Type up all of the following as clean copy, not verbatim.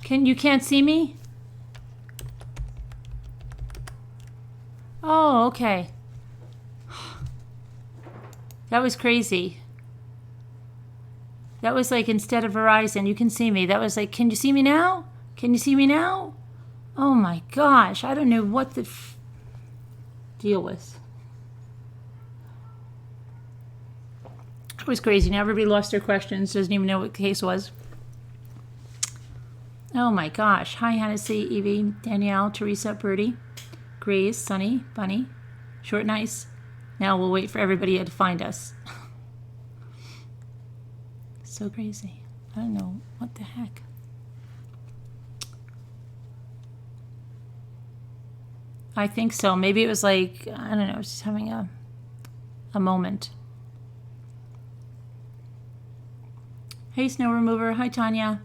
You can't see me? Oh, okay. That was crazy. That was like instead of Verizon, you can see me. That was like, can you see me now? Can you see me now? Oh my gosh, I don't know what the deal was. It was crazy. Now everybody lost their questions, doesn't even know what the case was. Oh my gosh. Hi, Hennessy, Evie, Danielle, Teresa, Birdie, Grace, Sunny, Bunny, Short Nice. Now we'll wait for everybody to find us. So crazy. I don't know. What the heck? I think so. Maybe it was like, I don't know, just having a moment. Hey, Snow Remover. Hi, Tanya.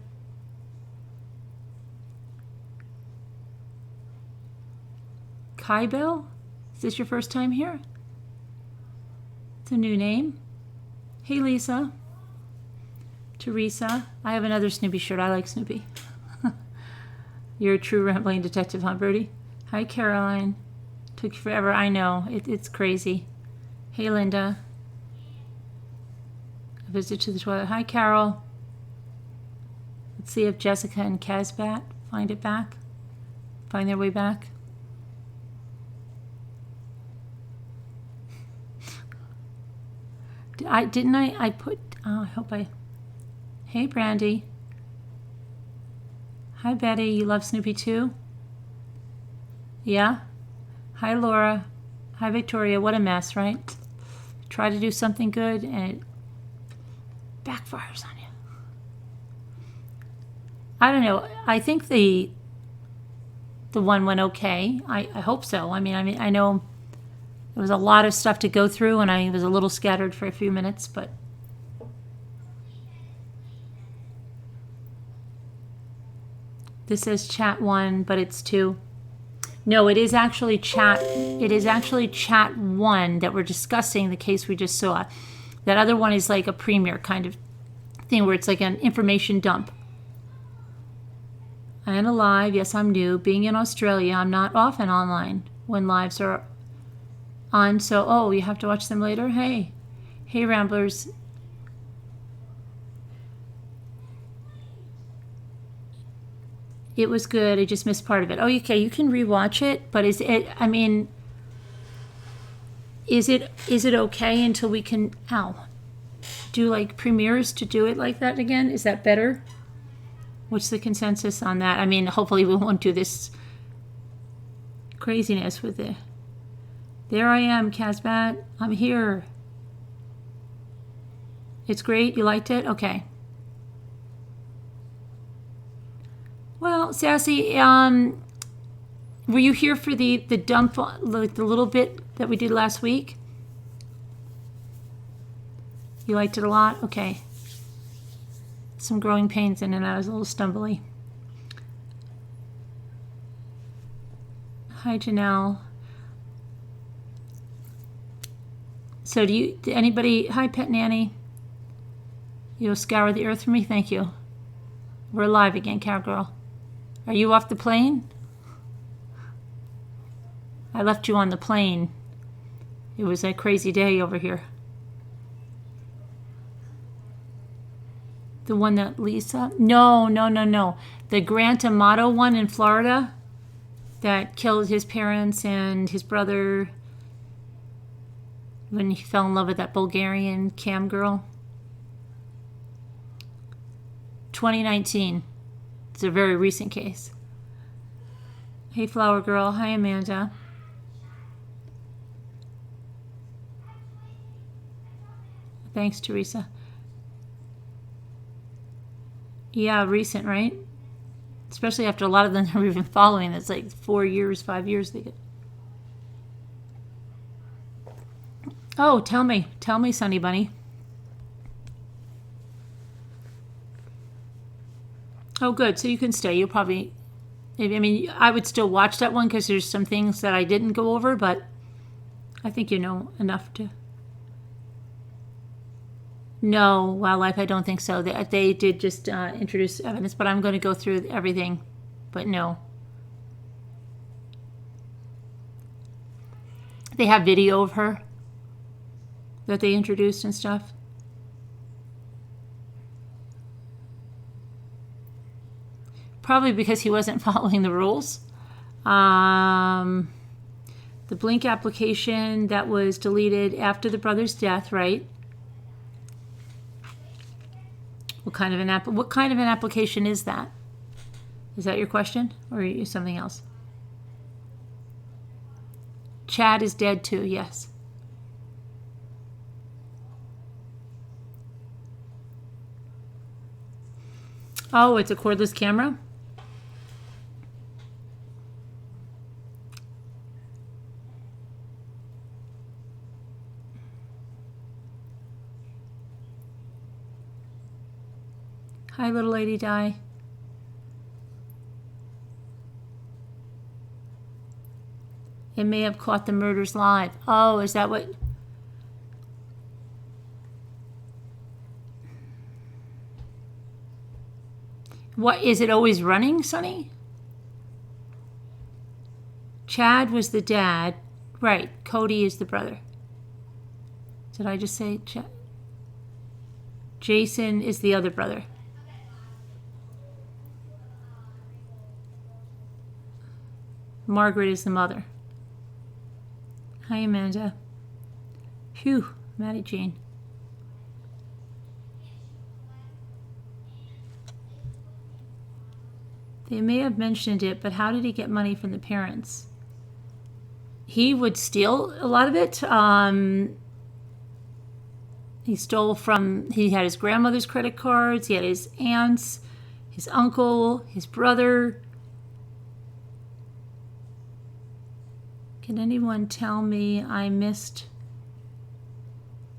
Kai Bell? Is this your first time here? It's a new name. Hey, Lisa. Teresa. I have another Snoopy shirt. I like Snoopy. You're a true rambling detective, huh, Birdie? Hi, Caroline. Took you forever. I know. It's crazy. Hey, Linda. A visit to the toilet. Hi, Carol. Let's see if Jessica and Casbat find their way back. Didn't I put, I hope I, hey, Brandy. Hi, Betty. You love Snoopy too? Yeah? Hi, Laura. Hi, Victoria. What a mess, right? Try to do something good and it backfires on you. I don't know. I think the one went okay. I hope so. I mean, I know there was a lot of stuff to go through and I was a little scattered for a few minutes, but this says chat 1, but it's 2. No, it is actually chat 1 that we're discussing the case we just saw. That other one is like a premiere kind of thing where it's like an information dump. I am alive. Yes, I'm new. Being in Australia, I'm not often online when lives are on. So, you have to watch them later? Hey, Ramblers. It was good. I just missed part of it. Oh, okay. You can rewatch it, but is it okay until we can do like premieres to do it like that again? Is that better? What's the consensus on that? I mean, hopefully we won't do this craziness with it. There I am, Casbat. I'm here. It's great. You liked it? Okay. Well, Sassy, were you here for the dump, like the little bit that we did last week? You liked it a lot? Okay. Some growing pains in it. I was a little stumbly. Hi, Janelle. So anybody, hi, Pet Nanny. You'll scour the earth for me? Thank you. We're alive again, Camgirl. Are you off the plane? I left you on the plane. It was a crazy day over here. The one that Lisa? No. The Grant Amato one in Florida that killed his parents and his brother when he fell in love with that Bulgarian Camgirl. 2019. It's a very recent case. Hey, Flower Girl. Hi, Amanda. Thanks, Teresa. Yeah, recent, right? Especially after a lot of them are even following. It's like 4 years, 5 years. They get. Oh, tell me, Sunny Bunny. Oh, good. So you can stay. You'll probably. I mean, I would still watch that one because there's some things that I didn't go over, but I think you know enough to. No, wildlife, I don't think so. They did just introduce evidence, but I'm going to go through everything. But no. They have video of her that they introduced and stuff. Probably because he wasn't following the rules. The Blink application that was deleted after the brother's death, right? What kind of an application is that? Is that your question, or is something else? Chad is dead too. Yes. Oh, it's a cordless camera. Hi, little lady Di. It may have caught the murders live. Oh, is that what? What, is it always running, Sonny? Chad was the dad. Right, Cody is the brother. Did I just say Chad? Jason is the other brother. Margaret is the mother. Hi, Amanda. Phew, Maddie Jane. They may have mentioned it, but how did he get money from the parents? He would steal a lot of it. He stole he had his grandmother's credit cards, he had his aunt's, his uncle, his brother. Can anyone tell me I missed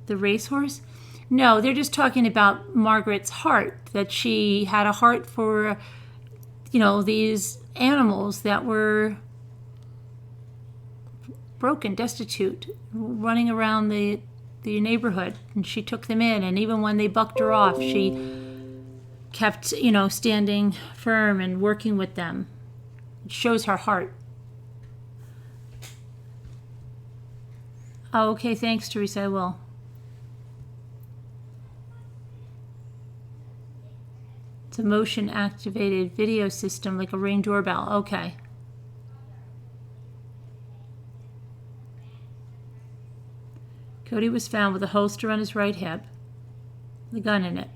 the racehorse? No, they're just talking about Margaret's heart, that she had a heart for, these animals that were broken, destitute, running around the neighborhood, and she took them in, and even when they bucked her off, she kept, standing firm and working with them. It shows her heart. Oh, okay, thanks, Teresa, I will. It's a motion-activated video system, like a Ring doorbell. Okay. Cody was found with a holster on his right hip, the gun in it.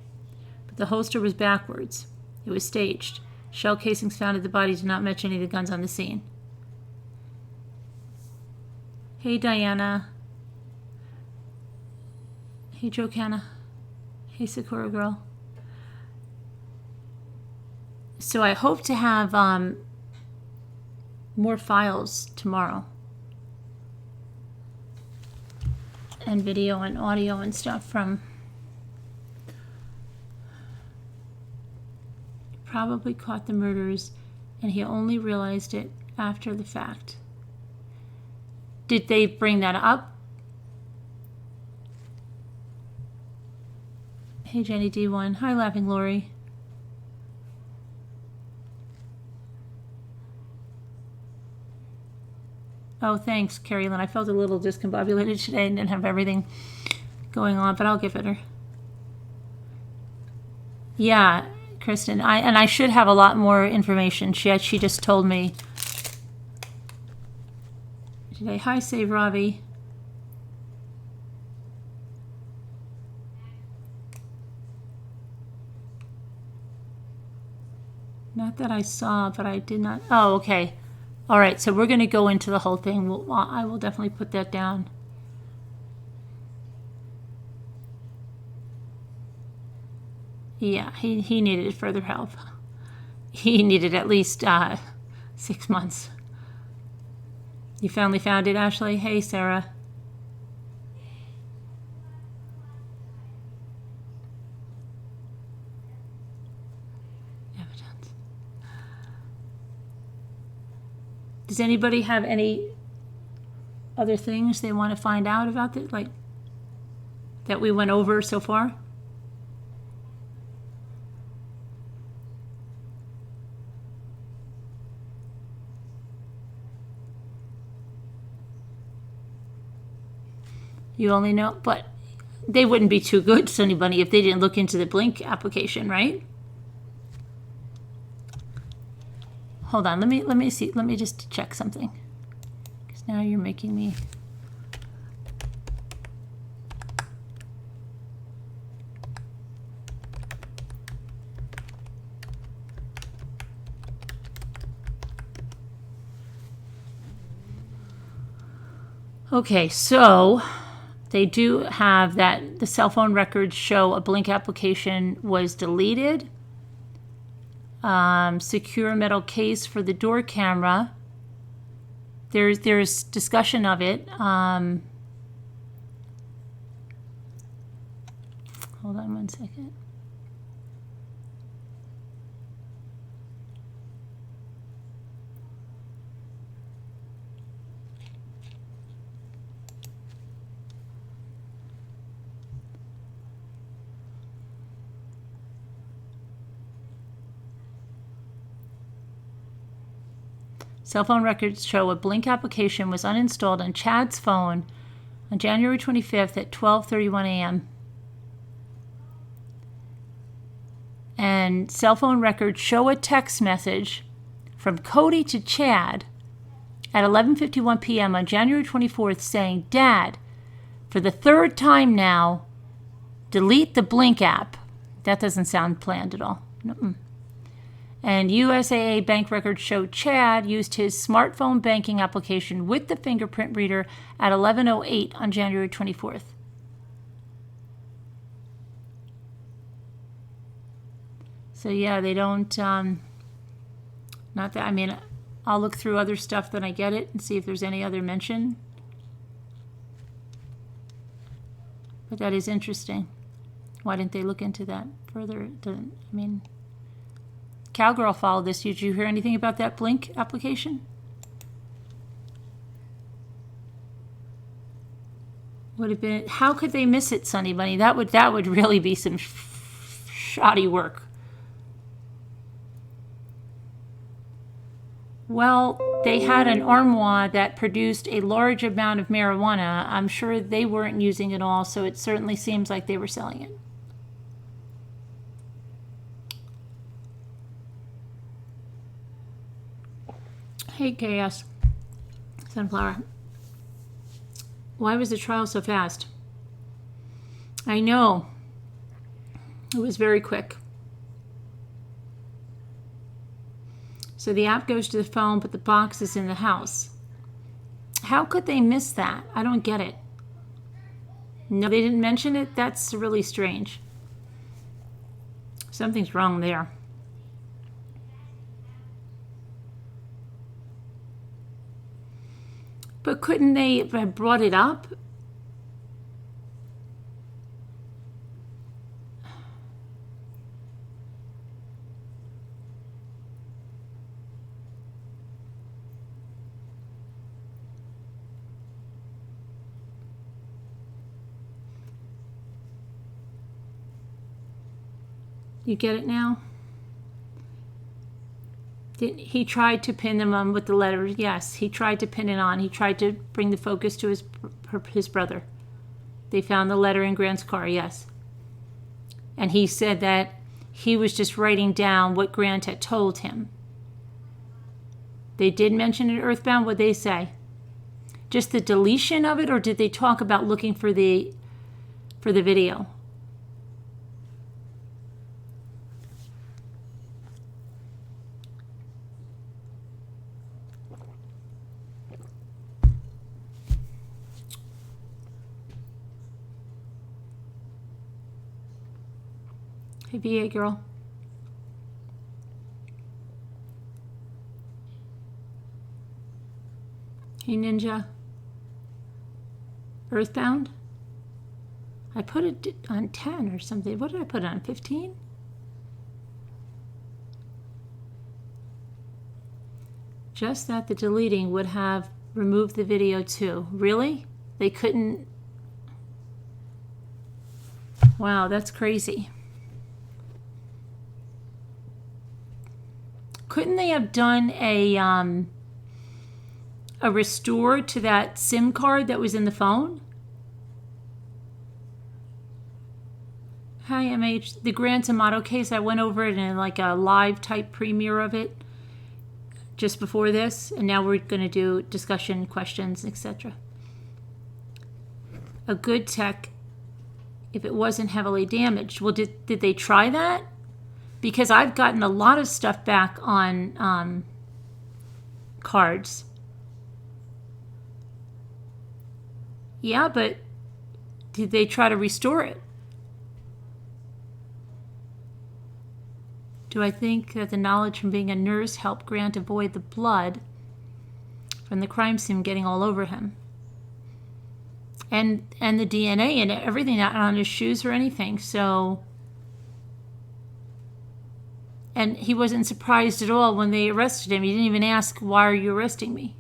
But the holster was backwards. It was staged. Shell casings found at the body did not match any of the guns on the scene. Hey, Diana. Hey, Jocanna. Hey, Sakura Girl. So I hope to have more files tomorrow. And video and audio and stuff from... Probably caught the murders, and he only realized it after the fact. Did they bring that up? Hey, Jenny D1. Hi, Laughing Lori. Oh, thanks, Carrie Lynn. I felt a little discombobulated today and didn't have everything going on, but I'll give it her. Yeah, Kristen. I should have a lot more information. She just told me today. Hi, Save Ravi. Not that I saw, but I did not. Oh, okay. All right, so we're going to go into the whole thing. I will definitely put that down. Yeah, he needed further help. He needed at least 6 months. You finally found it, Ashley? Hey, Sarah. Evidence. Does anybody have any other things they want to find out about it, like that we went over so far? You only know, but they wouldn't be too good to anybody if they didn't look into the Blink application, right? Hold on, let me see. Let me just check something. Because now you're making me. Okay, so they do have that the cell phone records show a Blink application was deleted. Secure metal case for the door camera. There's discussion of it. Hold on one second. Cell phone records show a Blink application was uninstalled on Chad's phone on January 25th at 12:31 a.m. And cell phone records show a text message from Cody to Chad at 11:51 p.m. on January 24th saying, "Dad, for the third time now, delete the Blink app." That doesn't sound planned at all. Mm-mm. And USAA bank records show Chad used his smartphone banking application with the fingerprint reader at 11:08 on January 24th. So yeah, they don't, not that, I mean, I'll look through other stuff when I get it and see if there's any other mention. But that is interesting. Why didn't they look into that further? Cowgirl followed this. Did you hear anything about that Blink application? Would have been. How could they miss it, Sunny Bunny? That would really be some shoddy work. Well, they had an armoire that produced a large amount of marijuana. I'm sure they weren't using it all, so it certainly seems like they were selling it. Hey, KS. Sunflower. Why was the trial so fast? I know. It was very quick. So the app goes to the phone, but the box is in the house. How could they miss that? I don't get it. No, they didn't mention it? That's really strange. Something's wrong there. But couldn't they have brought it up? You get it now? He tried to pin them on with the letters. Yes, he tried to pin it on. He tried to bring the focus to his brother. They found the letter in Grant's car, yes. And he said that he was just writing down what Grant had told him. They did mention it Earthbound. What'd they say? Just the deletion of it, or did they talk about looking for the video? Hey, VA girl. Hey, Ninja. Earthbound? I put it on 10 or something. What did I put it on? 15? Just that the deleting would have removed the video too. Really? They couldn't? Wow, that's crazy. Couldn't they have done a restore to that SIM card that was in the phone? Hi, MH. The Grant Amato case, I went over it in like a live type premiere of it just before this, and now we're going to do discussion, questions, etc. A good tech if it wasn't heavily damaged. Well, did they try that? Because I've gotten a lot of stuff back on cards. Yeah, but did they try to restore it? Do I think that the knowledge from being a nurse helped Grant avoid the blood from the crime scene getting all over him? And the DNA and everything, not on his shoes or anything. So, and he wasn't surprised at all when they arrested him. He didn't even ask, why are you arresting me?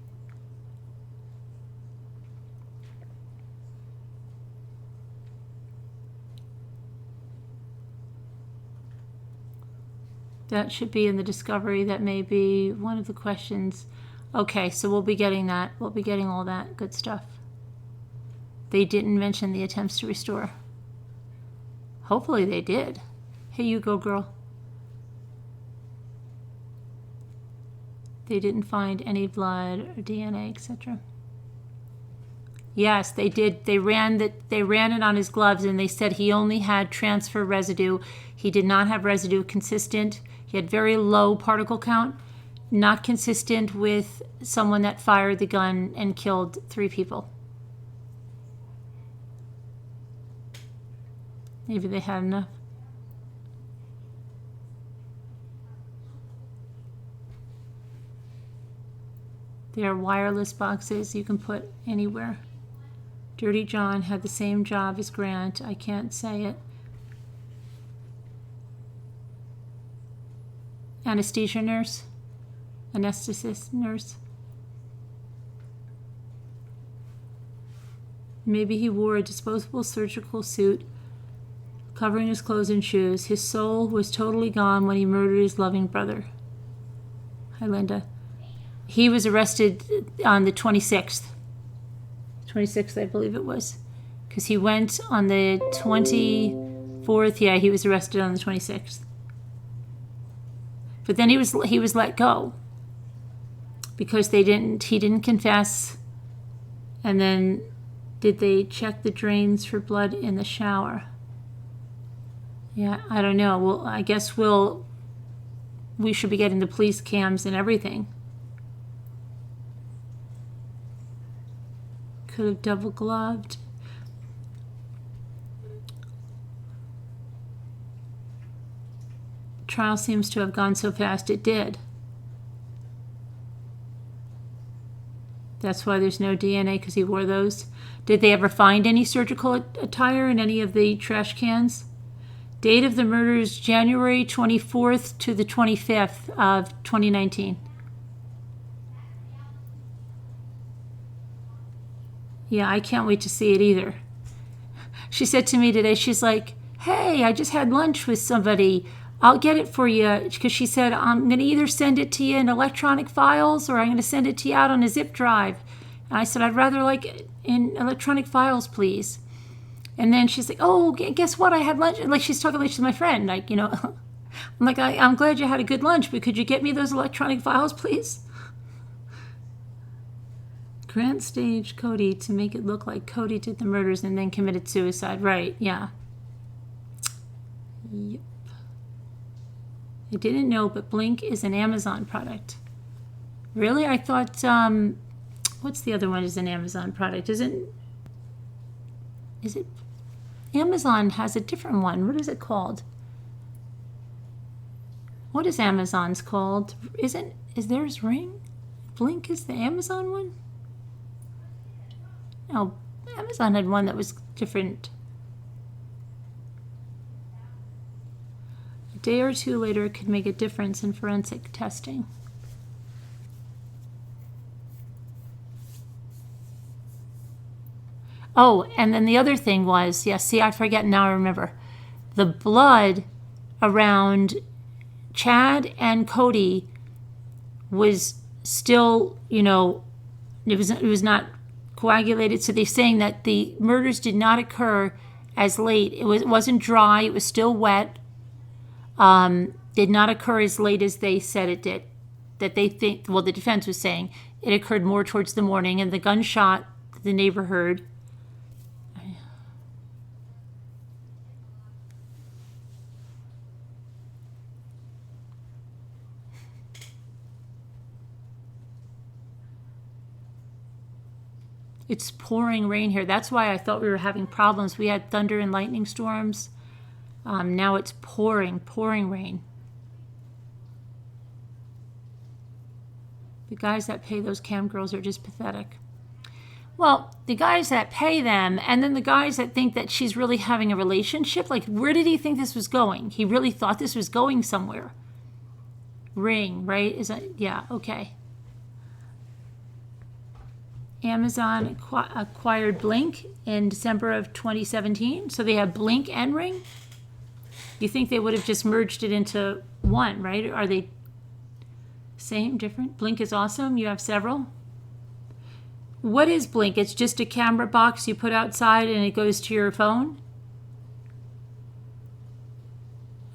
That should be in the discovery. That may be one of the questions. Okay, so we'll be getting that. We'll be getting all that good stuff. They didn't mention the attempts to restore. Hopefully they did. Hey, you go, girl. They didn't find any blood or DNA, etc. Yes, they did. They ran it on his gloves, and they said he only had transfer residue. He did not have residue consistent. He had very low particle count, not consistent with someone that fired the gun and killed 3 people. Maybe they had enough. They are wireless boxes you can put anywhere. Dirty John had the same job as Grant. I can't say it. Anesthesia nurse. Anesthetist nurse. Maybe he wore a disposable surgical suit covering his clothes and shoes. His soul was totally gone when he murdered his loving brother. Hi, Linda. He was arrested on the 26th. 26th, I believe it was. Because he went on the 24th. Yeah, he was arrested on the 26th. But then he was let go. Because he didn't confess. And then did they check the drains for blood in the shower? Yeah, I don't know. Well, I guess we should be getting the police cams and everything. Could have double gloved. Trial seems to have gone so fast it did. That's why there's no DNA, because he wore those. Did they ever find any surgical attire in any of the trash cans? Date of the murders, January 24th to the 25th of 2019. Yeah, I can't wait to see it either. She said to me today, she's like, hey, I just had lunch with somebody. I'll get it for you. Because she said, I'm going to either send it to you in electronic files or I'm going to send it to you out on a zip drive. And I said, I'd rather like it in electronic files, please. And then she's like, oh, guess what? I had lunch. Like, she's talking like she's my friend. Like, I'm like, I'm glad you had a good lunch, but could you get me those electronic files, please? Grant staged Cody to make it look like Cody did the murders and then committed suicide. Right, yeah. Yep. I didn't know, but Blink is an Amazon product. Really? I thought, what's the other one is an Amazon product? Is it Amazon has a different one. What is it called? What is Amazon's called? Is theirs Ring? Blink is the Amazon one? No, Amazon had one that was different. A day or two later, it could make a difference in forensic testing. Oh, and then the other thing was, yes, see, I forget now, I remember. The blood around Chad and Cody was still, it was not coagulated. So they're saying that the murders did not occur as late. It wasn't dry. It was still wet. Did not occur as late as they said it did. That they think, well, the defense was saying it occurred more towards the morning, and the gunshot the neighbor heard. It's pouring rain here. That's why I thought we were having problems. We had thunder and lightning storms. Now it's pouring rain. The guys that pay those cam girls are just pathetic. Well, the guys that pay them, and then the guys that think that she's really having a relationship, like, where did he think this was going? He really thought this was going somewhere. Ring, right? Is that, yeah, okay. Amazon acquired Blink in December of 2017. So they have Blink and Ring. You think they would have just merged it into one, right? Are they same, different? Blink is awesome. You have several. What is Blink? It's just a camera box you put outside and it goes to your phone?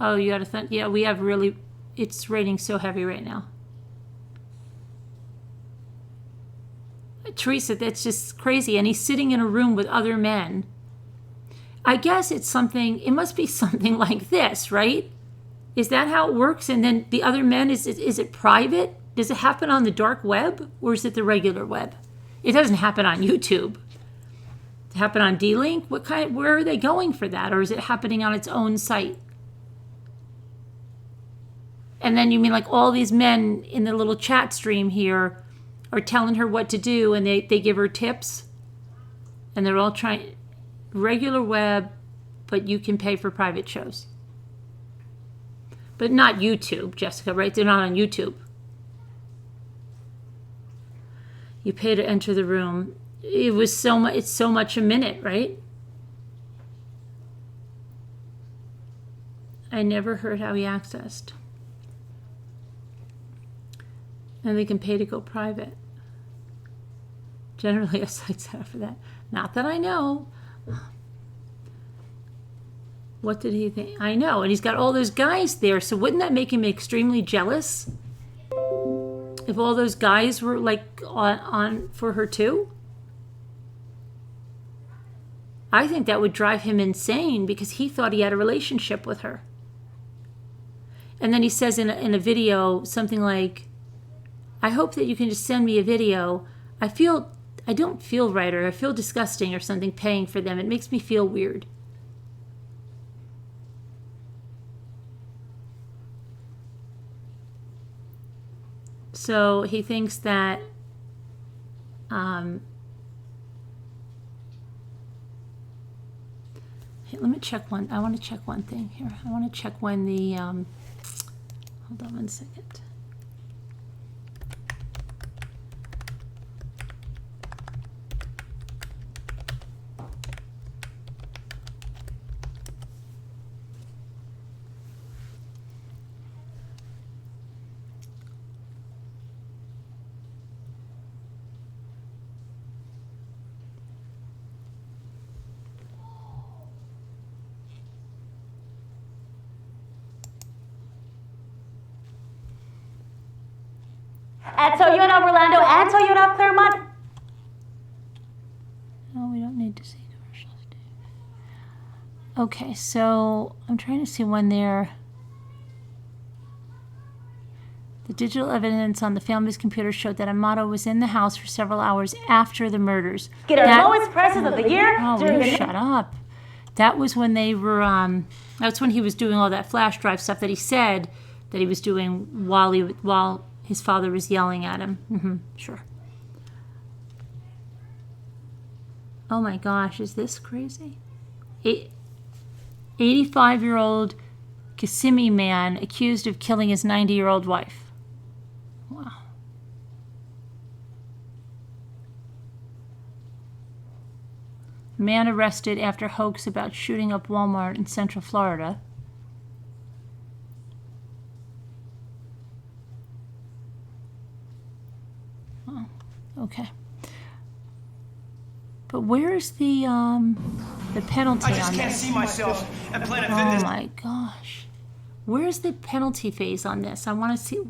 Oh, you got to yeah, we have really, it's raining so heavy right now. Teresa, that's just crazy. And he's sitting in a room with other men. I guess it's something, it must be something like this, right? Is that how it works? And then the other men, is it private? Does it happen on the dark web or is it the regular web? It doesn't happen on YouTube. Does it happen on D-Link? Where are they going for that? Or is it happening on its own site? And then you mean like all these men in the little chat stream here are telling her what to do, and they give her tips, and they're all trying regular web, but you can pay for private shows. But not YouTube, Jessica, right? They're not on YouTube. You pay to enter the room. It was so much. It's so much a minute, right? I never heard how he accessed. And they can pay to go private. Generally, a site set up for that. Not that I know. What did he think? I know, and he's got all those guys there, so wouldn't that make him extremely jealous? If all those guys were like on for her too? I think that would drive him insane because he thought he had a relationship with her. And then he says in a video something like, I hope that you can just send me a video. I don't feel right, or I feel disgusting or something paying for them. It makes me feel weird. So he thinks that hey, let me check one. I want to check one thing here. I want to check when the hold on one second. At Toyota of Orlando and Toyota of Claremont. No, we don't need to see commercials. Okay, so I'm trying to see when they're... The digital evidence on the family's computer showed that Amato was in the house for several hours after the murders. Get our lowest prices of the year. Oh, shut up. That was when they were, that's when he was doing all that flash drive stuff that he said that he was doing while his father was yelling at him. Sure. Oh my gosh, is this crazy? 85-year-old Kissimmee man accused of killing his 90-year-old wife. Wow. Man arrested after hoax about shooting up Walmart in Central Florida. Oh, okay. But where's the The penalty I just on can't this. see myself at Planet Oh Fitness. my gosh. Where's the penalty phase on this? I want to see.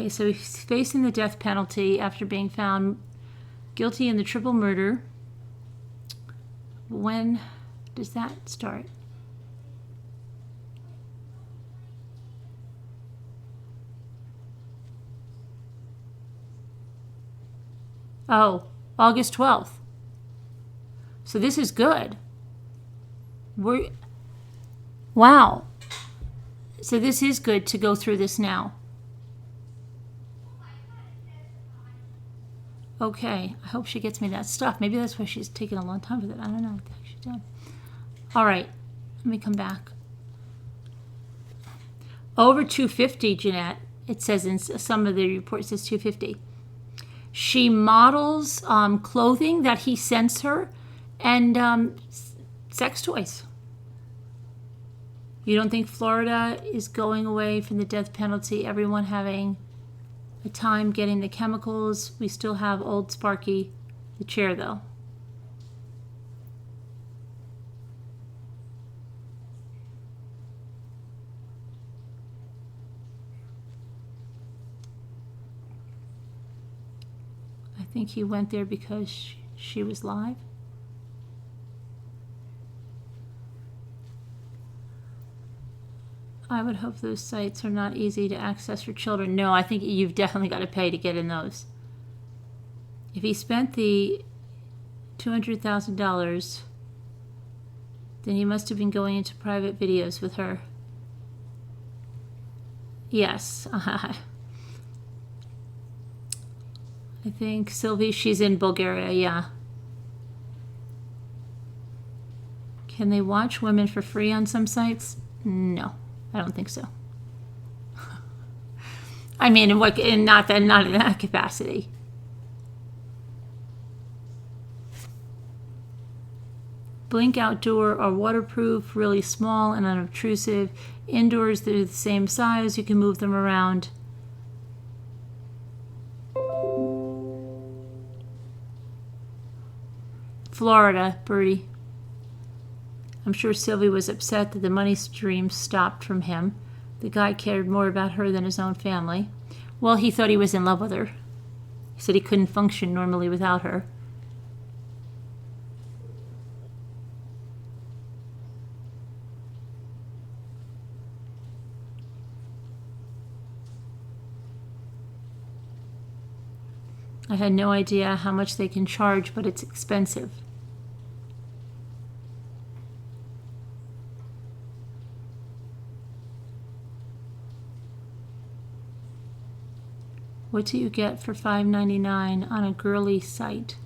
Okay, so he's facing the death penalty after being found guilty in the triple murder. When does that start? Oh, August 12th. So this is good. Wow. So this is good to go through this now. Okay, I hope she gets me that stuff. Maybe that's why she's taking a long time with it. I don't know what the heck she's doing. All right, let me come back. Over 250, Jeanette. It says in some of the reports, it says 250. She models clothing that he sends her and sex toys. You don't think Florida is going away from the death penalty? Everyone having a time getting the chemicals. We still have old Sparky, the chair, though. I think he went there because she was live. I would hope those sites are not easy to access for children. No, I think you've definitely got to pay to get in those. If he spent the $200,000, then he must have been going into private videos with her. Yes. I think Sylvie, she's in Bulgaria, yeah. Can they watch women for free on some sites? No. I don't think so. I mean, not in that capacity. Blink outdoor are waterproof, really small and unobtrusive. Indoors, they're the same size. You can move them around. Florida, Birdie. I'm sure Sylvie was upset that the money stream stopped from him. The guy cared more about her than his own family. Well, he thought he was in love with her. He said he couldn't function normally without her. I had no idea how much they can charge, but it's expensive. What do you get for $5.99 on a girly site?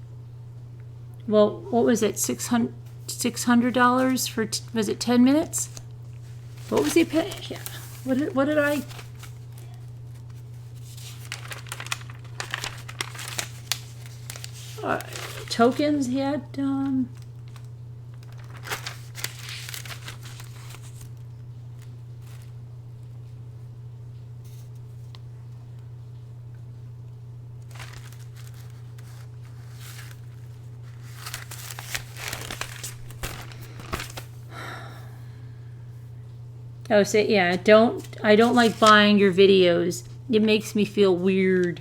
Well, what was it? $600 for was it 10 minutes? What was he paying? Yeah. What did I? Tokens he had. Oh, so yeah, I don't like buying your videos. It makes me feel weird.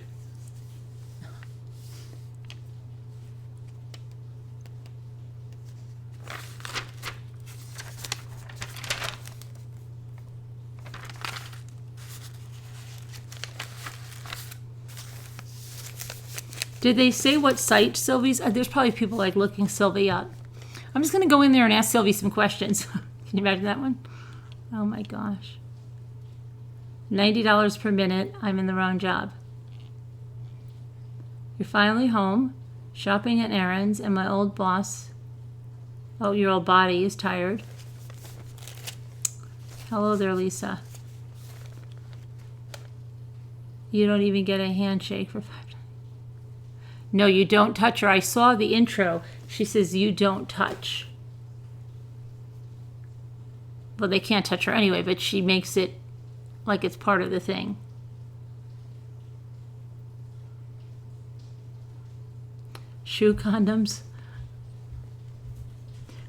Did they say what site Sylvie's? There's probably people like looking Sylvie up. I'm just going to go in there and ask Sylvie some questions. Can you imagine that one? Oh my gosh. $90 per minute. I'm in the wrong job. You're finally home, shopping and errands, and my old boss, oh, your old body is tired. Hello there, Lisa. You don't even get a handshake for $5. No, you don't touch her. I saw the intro. She says, you don't touch. Well, they can't touch her anyway, but she makes it like it's part of the thing. Shoe condoms.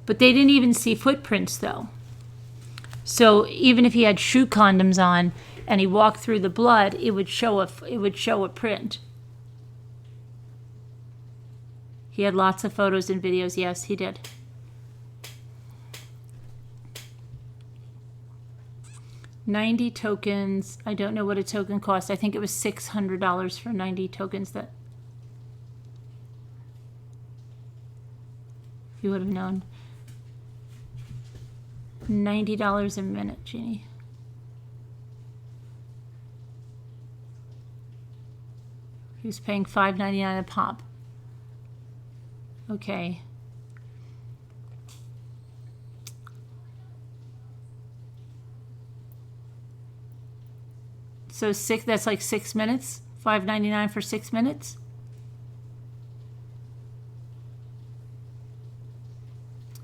But they didn't even see footprints, though. So even if he had shoe condoms on and he walked through the blood, it would show a print. He had lots of photos and videos. Yes, he did. $90 tokens. I don't know what a token cost. I think it was $600 for 90 tokens. That you would have known. $90 a minute, Jeannie. He was paying $5.99 a pop. Okay. So that's like 6 minutes? $5.99 for 6 minutes?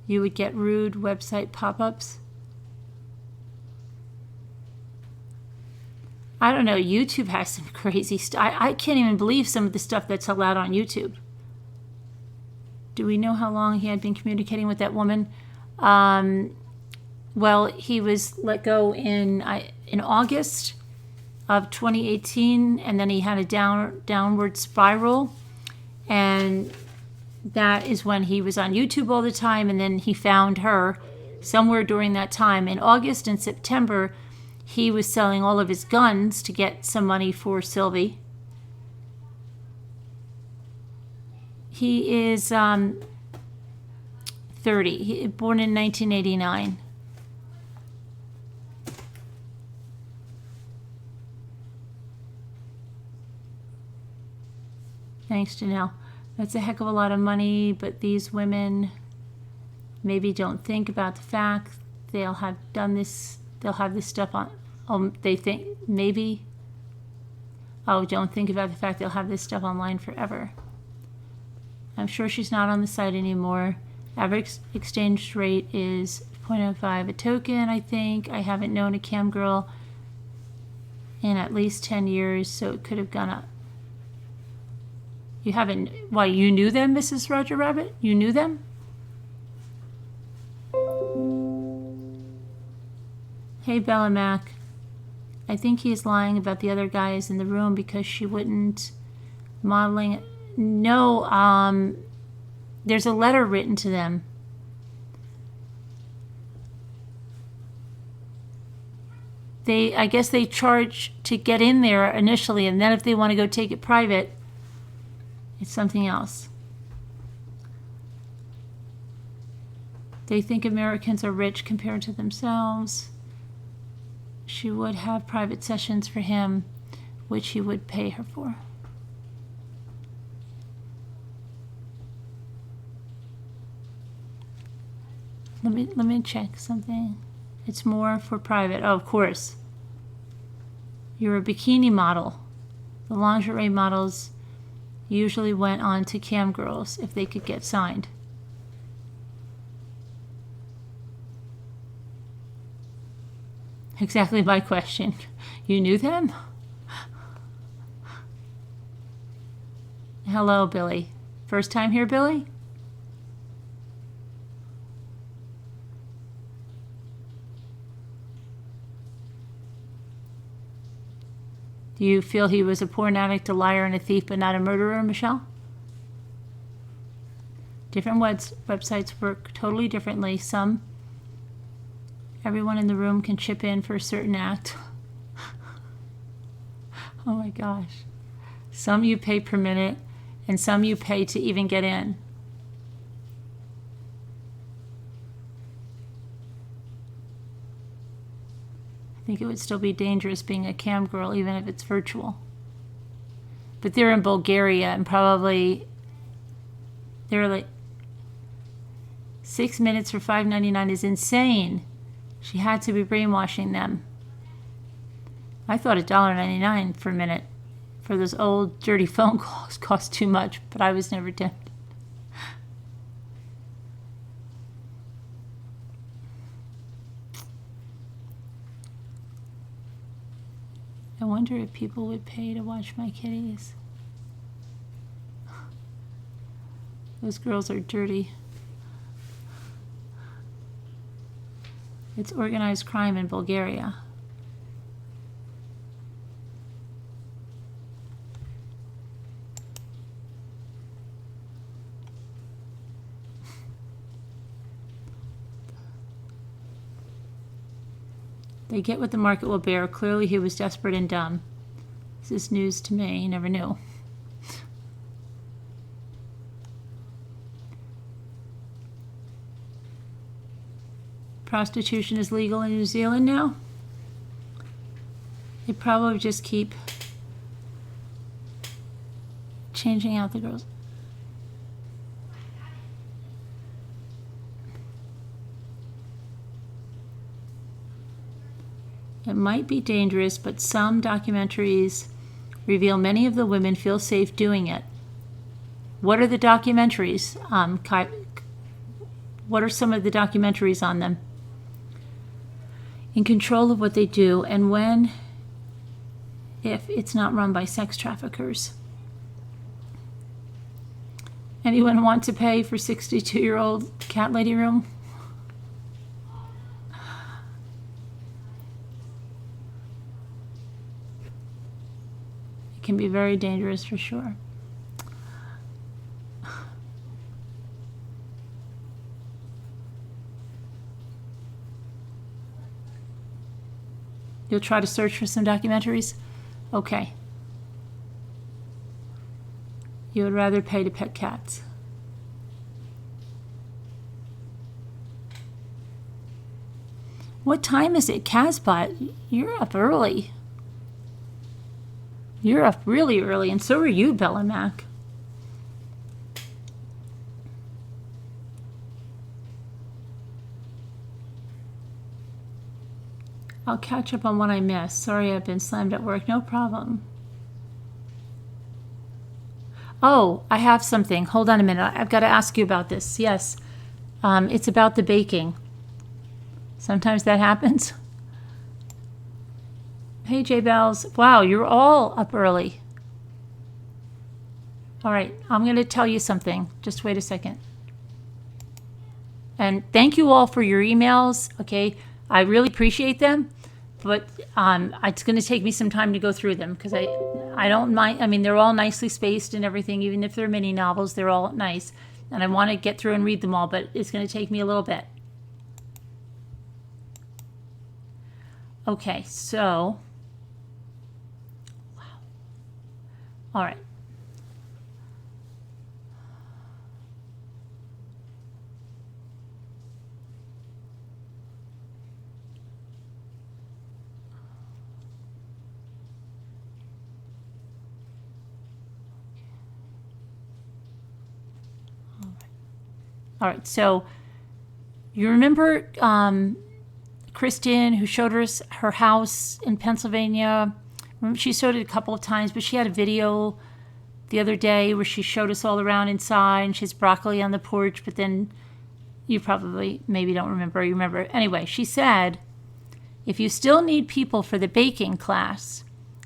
You would get rude website pop-ups? I don't know. YouTube has some crazy stuff. I can't even believe some of the stuff that's allowed on YouTube. Do we know how long he had been communicating with that woman? Well, he was let go in August of 2018, and then he had a downward spiral, and that is when he was on YouTube all the time, and then he found her somewhere during that time. In August and September, he was selling all of his guns to get some money for Sylvie. He is 30, born in 1989. Thanks, Janelle. That's a heck of a lot of money, but these women maybe don't think about the fact they'll have done this, they'll have this stuff on, they think, maybe, don't think about the fact they'll have this stuff online forever. I'm sure she's not on the site anymore. Average exchange rate is 0.05 a token, I think. I haven't known a Camgirl in at least 10 years, so it could have gone up. You haven't, why, you knew them, Mrs. Roger Rabbit? You knew them? Hey, Bella Mac. I think he's lying about the other guys in the room because she wouldn't modeling. No, there's a letter written to them. I guess they charge to get in there initially, and then if they want to go take it private, it's something else. They think Americans are rich compared to themselves. She would have private sessions for him, which he would pay her for. Let me check something. It's more for private. Oh, of course. You're a bikini model. The lingerie models usually went on to Camgirls if they could get signed. Exactly my question. You knew them? Hello, Billy. First time here, Billy? Do you feel he was a porn addict, a liar, and a thief, but not a murderer, Michelle? Different websites work totally differently. Everyone in the room can chip in for a certain act. Oh my gosh. Some you pay per minute, and some you pay to even get in. I think it would still be dangerous being a Camgirl, even if it's virtual. But they're in Bulgaria, and probably they're like 6 minutes for $5.99 is insane. She had to be brainwashing them. I thought $1.99 for a minute for those old dirty phone calls cost too much, but I was never tempted. I wonder if people would pay to watch my kitties. Those girls are dirty. It's organized crime in Bulgaria. They get what the market will bear. Clearly he was desperate and dumb. This is news to me. He never knew. Prostitution is legal in New Zealand now. They probably just keep changing out the girls. It might be dangerous, but some documentaries reveal many of the women feel safe doing it. What are the documentaries? What are some of the documentaries on them? In control of what they do, and when, if it's not run by sex traffickers. Anyone want to pay for 62-year-old cat lady room? It can be very dangerous for sure. You'll try to search for some documentaries? Okay. You would rather pay to pet cats. What time is it? Casbot, you're up early. You're up really early, and so are you, Bella Mac. I'll catch up on what I missed. Sorry I've been slammed at work. No problem. Oh, I have something. Hold on a minute. I've got to ask you about this. Yes. It's about the baking. Sometimes that happens. Hey, J Bells. Wow, you're all up early. All right, I'm going to tell you something. Just wait a second. And thank you all for your emails. Okay, I really appreciate them. But it's going to take me some time to go through them because I don't mind. I mean, they're all nicely spaced and everything. Even if they're mini novels, they're all nice. And I want to get through and read them all, but it's going to take me a little bit. Okay, so. Wow. All right. All right, so you remember Kristen, who showed us her house in Pennsylvania? She showed it a couple of times, but she had a video the other day where she showed us all around inside, and she has broccoli on the porch, but then you probably maybe don't remember. You remember. Anyway, she said, if you still need people for the baking class,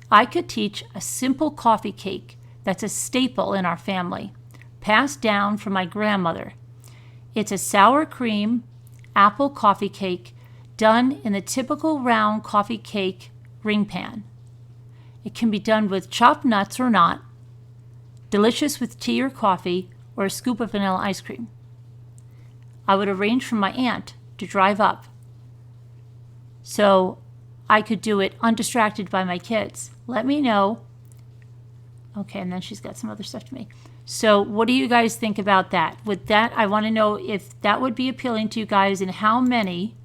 I could teach a simple coffee cake that's a staple in our family, passed down from my grandmother. It's a sour cream apple coffee cake done in the typical round coffee cake ring pan. It can be done with chopped nuts or not, delicious with tea or coffee, or a scoop of vanilla ice cream. I would arrange for my aunt to drive up so I could do it undistracted by my kids. Let me know. Okay, and then she's got some other stuff to me. So what do you guys think about that? With that, I want to know if that would be appealing to you guys and how many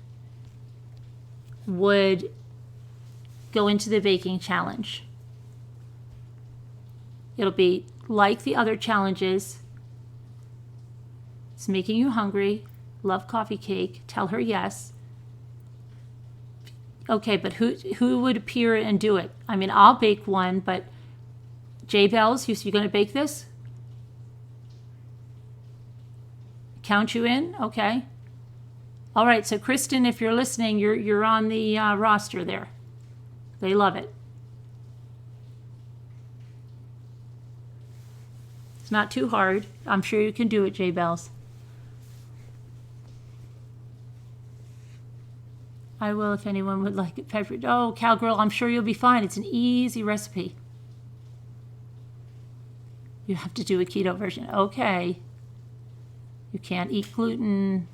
would go into the baking challenge. It'll be like the other challenges. It's making you hungry. Love coffee cake. Tell her yes. Okay, but who would appear and do it? I mean, I'll bake one, but J Bells, you going to bake this? Count you in? Okay. All right, so Kristen, if you're listening, you're on the roster there. They love it. It's not too hard. I'm sure you can do it, J Bells. I will if anyone would like it. Oh, Cowgirl, I'm sure you'll be fine. It's an easy recipe. You have to do a keto version. Okay. You can't eat gluten.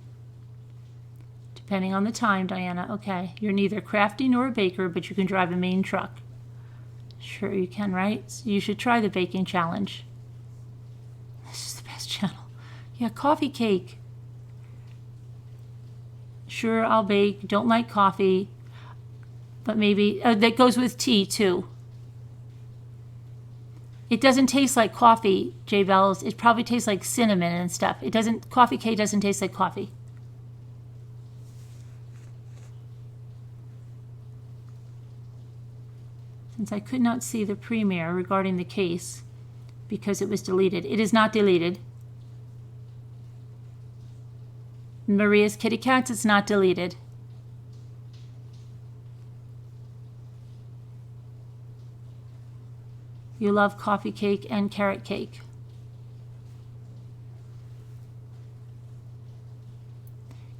Depending on the time, Diana. Okay. You're neither crafty nor a baker, but you can drive a mean truck. Sure you can, right? So you should try the baking challenge. This is the best channel. Yeah, coffee cake. Sure, I'll bake. Don't like coffee. But maybe... that goes with tea, too. It doesn't taste like coffee, J Bells. It probably tastes like cinnamon and stuff. It doesn't... Coffee cake doesn't taste like coffee. Since I could not see the premiere regarding the case because it was deleted. It is not deleted. Maria's Kitty Cats, it's not deleted. You love coffee cake and carrot cake.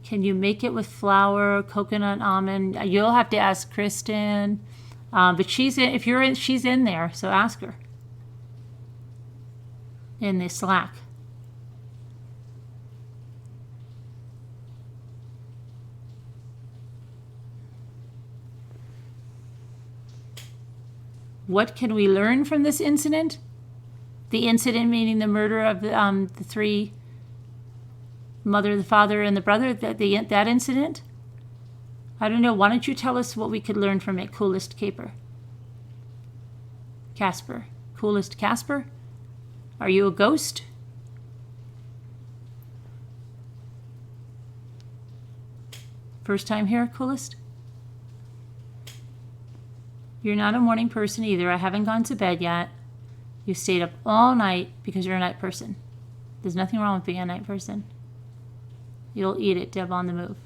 Can you make it with flour, coconut, almond? You'll have to ask Kristen. But she's in, if you're in, she's in there, so ask her. In the Slack. What can we learn from this incident? The incident meaning the murder of the three, mother, the father, and the brother, that incident? I don't know. Why don't you tell us what we could learn from it, Coolest Caper? Casper. Coolest Casper? Are you a ghost? First time here, Coolest? You're not a morning person either. I haven't gone to bed yet. You stayed up all night because you're a night person. There's nothing wrong with being a night person. You'll eat it, Deb on the move.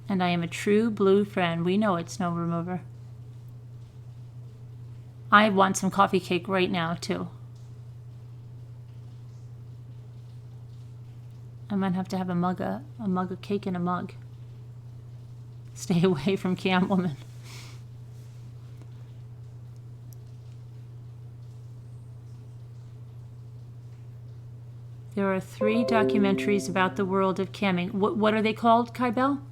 And I am a true blue friend. We know it, Snow Remover. I want some coffee cake right now, too. I might have to have a mug of cake in a mug. Stay away from Cam Woman. There are 3 documentaries about the world of camming. What are they called, Kai Bell?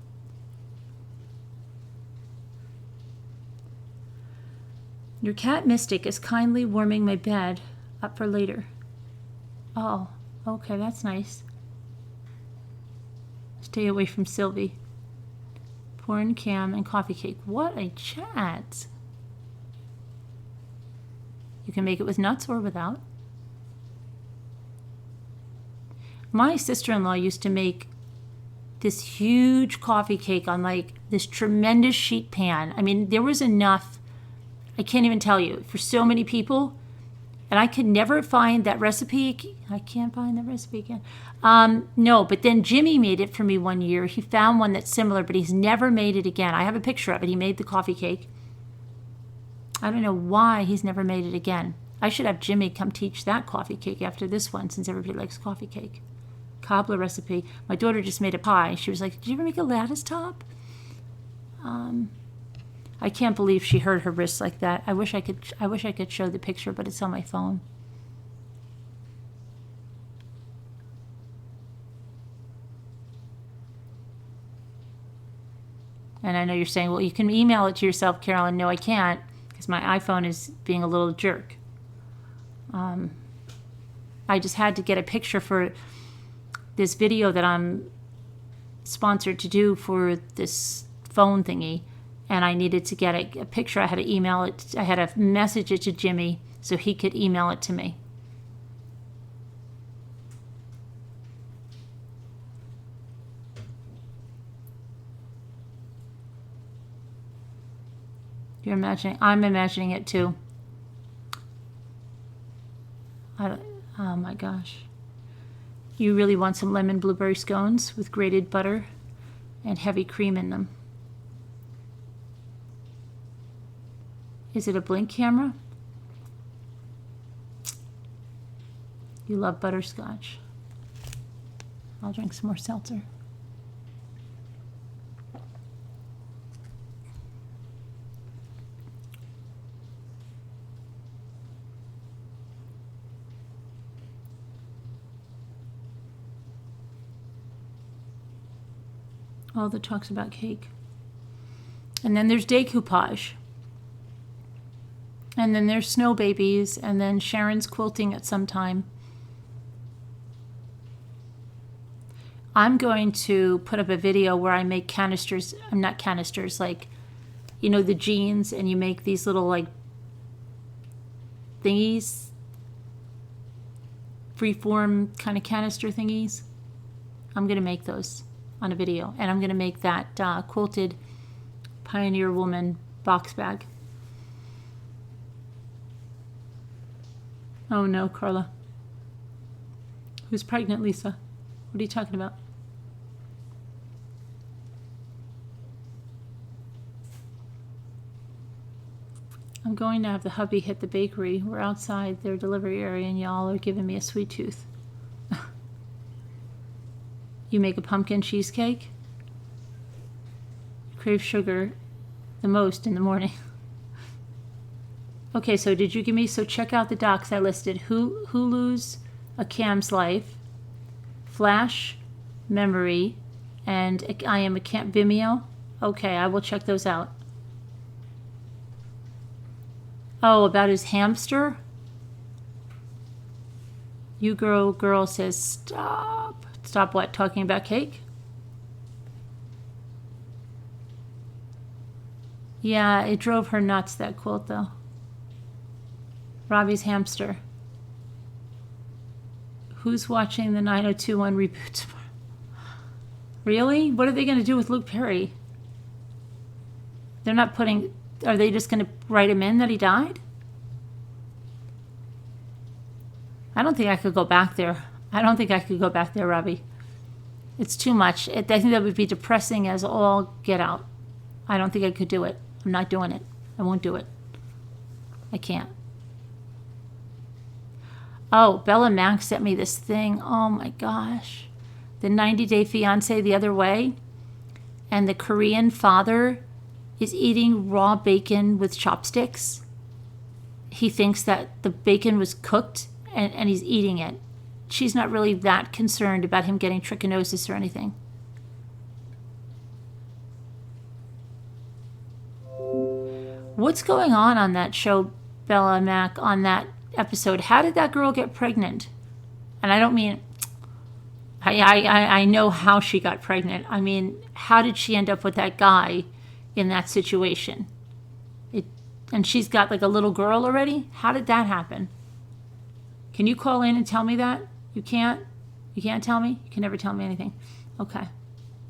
Your cat Mystic is kindly warming my bed up for later. Oh, okay, that's nice. Stay away from Sylvie. Porn, Cam, and coffee cake. What a chat. You can make it with nuts or without. My sister-in-law used to make this huge coffee cake on like this tremendous sheet pan. I mean, there was enough, I can't even tell you, for so many people. And I could never find that recipe. I can't find the recipe again. No, but then Jimmy made it for me one year. He found one that's similar, but he's never made it again. I have a picture of it. He made the coffee cake. I don't know why he's never made it again. I should have Jimmy come teach that coffee cake after this one, since everybody likes coffee cake. Cobbler recipe. My daughter just made a pie. She was like, did you ever make a lattice top? I can't believe she hurt her wrist like that. I wish I could show the picture, but it's on my phone. And I know you're saying, well, you can email it to yourself, Carolyn. No, I can't, because my iPhone is being a little jerk. I just had to get a picture for this video that I'm sponsored to do for this phone thingy, and I needed to get a picture. I had to email it. I had to message it to Jimmy so he could email it to me. You're imagining, I'm imagining it too. Oh my gosh. You really want some lemon blueberry scones with grated butter and heavy cream in them. Is it a Blink camera? You love butterscotch. I'll drink some more seltzer. All the talks about cake. And then there's decoupage. And then there's snow babies, and then Sharon's quilting at some time. I'm going to put up a video where I make canisters, not canisters, like, you know, the jeans, and you make these little, like, thingies, freeform kind of canister thingies. I'm going to make those on a video, and I'm going to make that quilted Pioneer Woman box bag. Oh no, Carla. Who's pregnant, Lisa? What are you talking about? I'm going to have the hubby hit the bakery. We're outside their delivery area and y'all are giving me a sweet tooth. You make a pumpkin cheesecake? Crave sugar the most in the morning. Okay, so did you give me, so check out the docs I listed. Hulu's A Cam's Life, Flash, Memory, and I Am a Camp Vimeo. Okay, I will check those out. Oh, about his hamster? You girl says stop. Stop what? Talking about cake? Yeah, it drove her nuts, that quilt, though. Robbie's hamster. Who's watching the 9021 reboot tomorrow? Really? What are they going to do with Luke Perry? They're not putting... Are they just going to write him in that he died? I don't think I could go back there. I don't think I could go back there, Robbie. It's too much. I think that would be depressing as all get out. I don't think I could do it. I'm not doing it. I won't do it. I can't. Oh, Bella Max sent me this thing. Oh my gosh. The 90-Day Fiancé the other way. And the Korean father is eating raw bacon with chopsticks. He thinks that the bacon was cooked and he's eating it. She's not really that concerned about him getting trichinosis or anything. What's going on that show, Bella Mac, on that episode? How did that girl get pregnant? And I don't mean... I know how she got pregnant. I mean, how did she end up with that guy in that situation? And she's got like a little girl already? How did that happen? Can you call in and tell me that? You can't? You can't tell me? You can never tell me anything. Okay.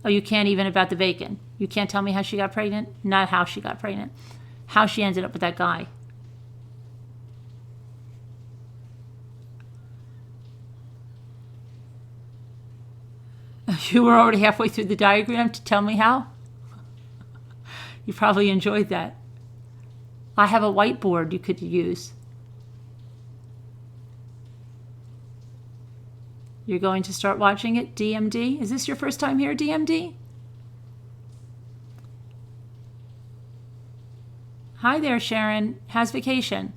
Oh, you can't even about the bacon. You can't tell me how she got pregnant? Not how she got pregnant. How she ended up with that guy. You were already halfway through the diagram to tell me how? You probably enjoyed that. I have a whiteboard you could use. You're going to start watching it, DMD? Is this your first time here, DMD? Hi there, Sharon. How's vacation?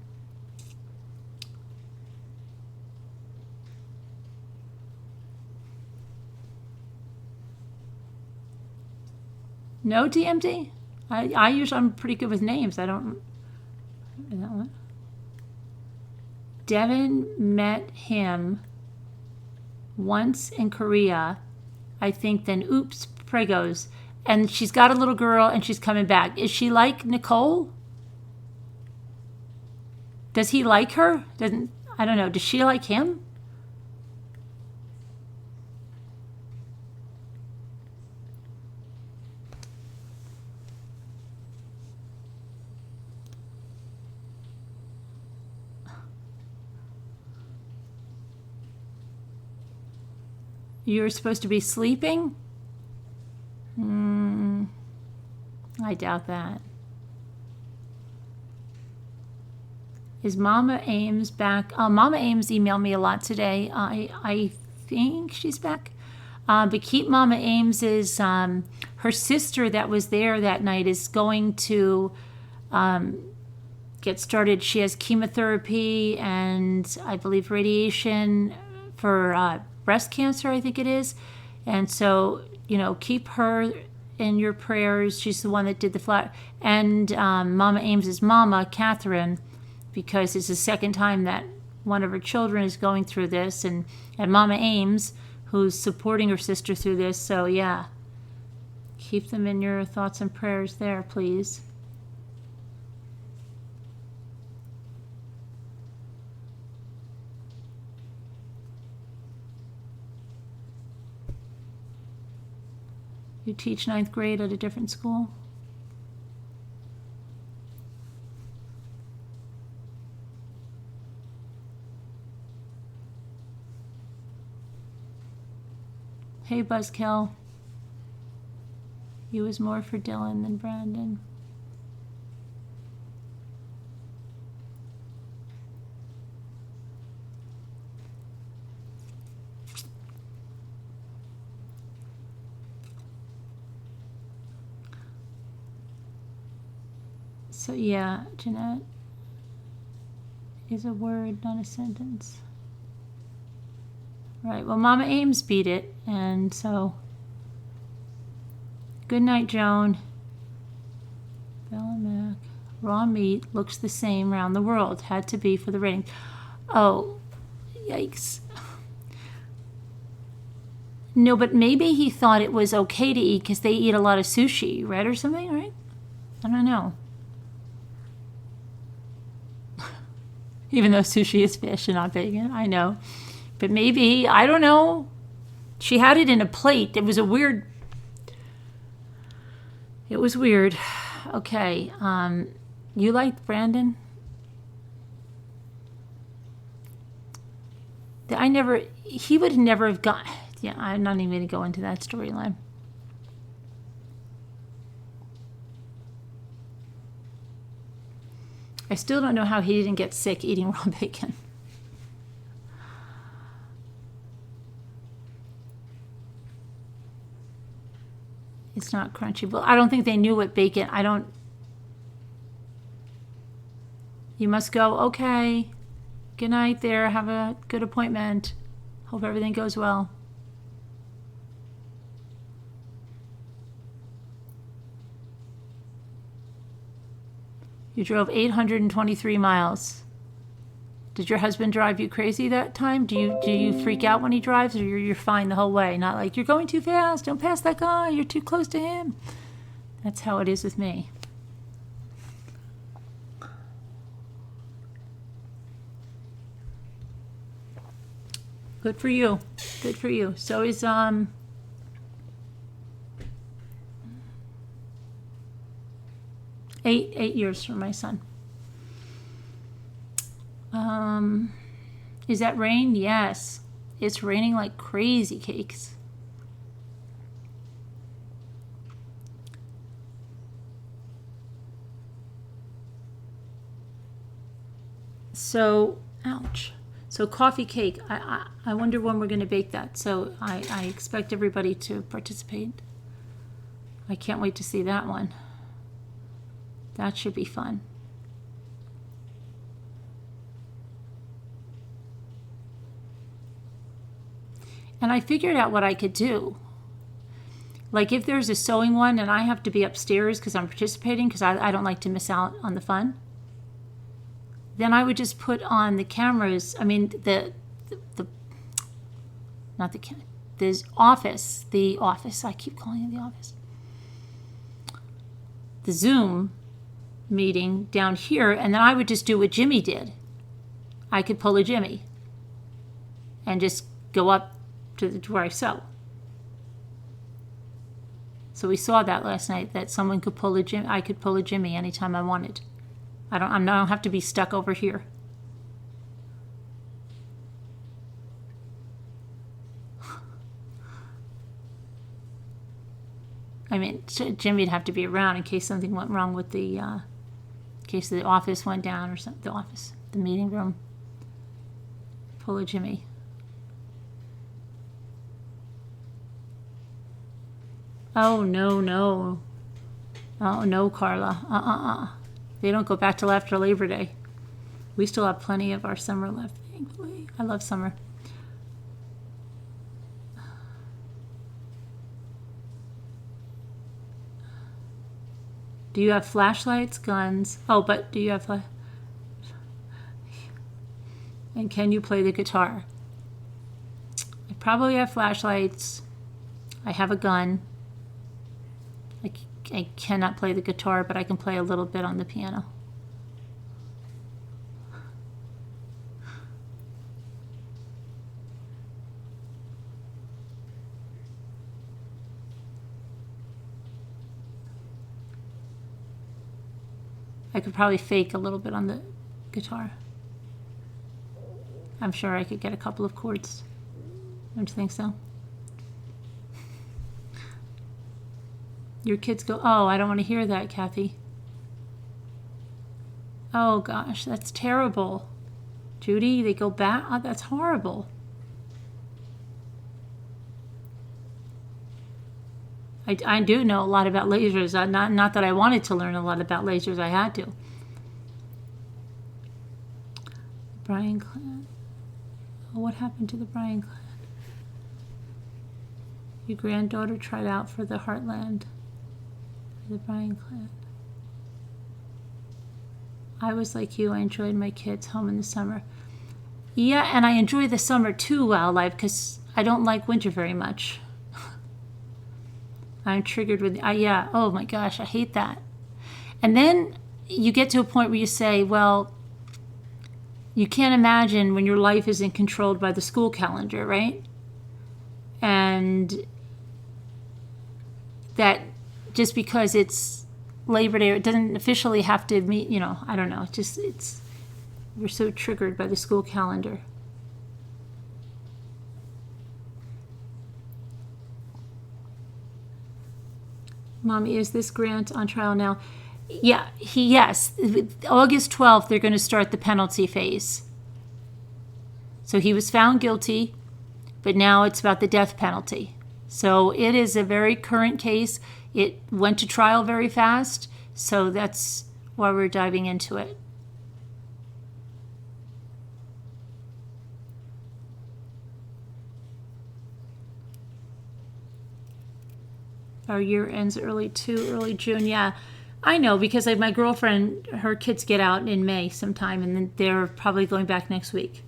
No DMD? I usually, I'm pretty good with names. I don't... Is that one? Devin met him once in Korea, I think, then oops, pregos. And she's got a little girl and she's coming back. Is she like Nicole? Does he like her? I don't know. Does she like him? You're supposed to be sleeping? I doubt that. Is Mama Ames back? Mama Ames emailed me a lot today. I think she's back. But keep Mama Ames's, her sister that was there that night is going to get started. She has chemotherapy and I believe radiation for breast cancer, I think it is. And so, keep her in your prayers. She's the one that did the flower. And Mama Ames's mama, Catherine, because it's the second time that one of her children is going through this. And Mama Ames, who's supporting her sister through this. So, yeah, keep them in your thoughts and prayers there, please. You teach 9th grade at a different school? Hey, Buzzkill. You was more for Dylan than Brandon. So yeah, Jeanette is a word, not a sentence. Right, well, Mama Ames beat it, and so good night, Joan. Bella Mac. Raw meat looks the same around the world. Had to be for the ratings. Oh, yikes. No, but maybe he thought it was okay to eat because they eat a lot of sushi, right, or something, right? I don't know. Even though sushi is fish and not bacon, I know. But maybe, I don't know. She had it in a plate. It was a weird. It was weird. Okay. You liked Brandon? He would never have gone. Yeah, I'm not even going to go into that storyline. I still don't know how he didn't get sick eating raw bacon. It's not crunchy. Well, I don't think they knew what bacon. You must go. Okay. Good night there. Have a good appointment. Hope everything goes well. You drove 823 miles. Did your husband drive you crazy that time? Do you freak out when he drives, or you're fine the whole way? Not like, you're going too fast, don't pass that guy, you're too close to him. That's how it is with me. Good for you. Good for you. So is 8 years for my son. Is that rain? Yes. It's raining like crazy cakes. So, ouch. So coffee cake. I wonder when we're going to bake that. So I expect everybody to participate. I can't wait to see that one. That should be fun. And I figured out what I could do. Like if there's a sewing one and I have to be upstairs because I'm participating because I don't like to miss out on the fun, then I would just put on the cameras. I mean, the office. I keep calling it the office. The Zoom meeting down here, and then I would just do what Jimmy did. I could pull a Jimmy and just go up to where I sew. So we saw that last night, that someone could pull a Jimmy. I could pull a Jimmy anytime I wanted. I don't have to be stuck over here. mean, Jimmy'd have to be around in case something went wrong with in case the office went down or something. The meeting room. Full of Jimmy. Oh, no, no. Oh, no, Carla. They don't go back till after Labor Day. We still have plenty of our summer left, thankfully. I love summer. Do you have flashlights, guns? Oh, but do you have and can you play the guitar? I probably have flashlights. I have a gun. I cannot play the guitar, but I can play a little bit on the piano. I could probably fake a little bit on the guitar. I'm sure I could get a couple of chords. Don't you think so? Your kids go, oh, I don't want to hear that, Kathy. Oh, gosh, that's terrible. Judy, they go back? Oh, that's horrible. I do know a lot about lasers. Not that I wanted to learn a lot about lasers. I had to. Bryan clan. Oh, what happened to the Bryan clan? Your granddaughter tried out for the Heartland. The Bryan clan. I was like you. I enjoyed my kids home in the summer. Yeah, and I enjoy the summer too, Wildlife, because I don't like winter very much. I'm triggered with, yeah, oh my gosh, I hate that. And then you get to a point where you say, well, you can't imagine when your life isn't controlled by the school calendar, right? And that just because it's Labor Day, it doesn't officially have to meet, I don't know, we're so triggered by the school calendar. Mommy, is this Grant on trial now? Yeah, yes. August 12th, they're going to start the penalty phase. So he was found guilty, but now it's about the death penalty. So it is a very current case. It went to trial very fast, so that's why we're diving into it. Our year ends early June. Yeah, I know, because my girlfriend, her kids get out in May sometime, and then they're probably going back next week.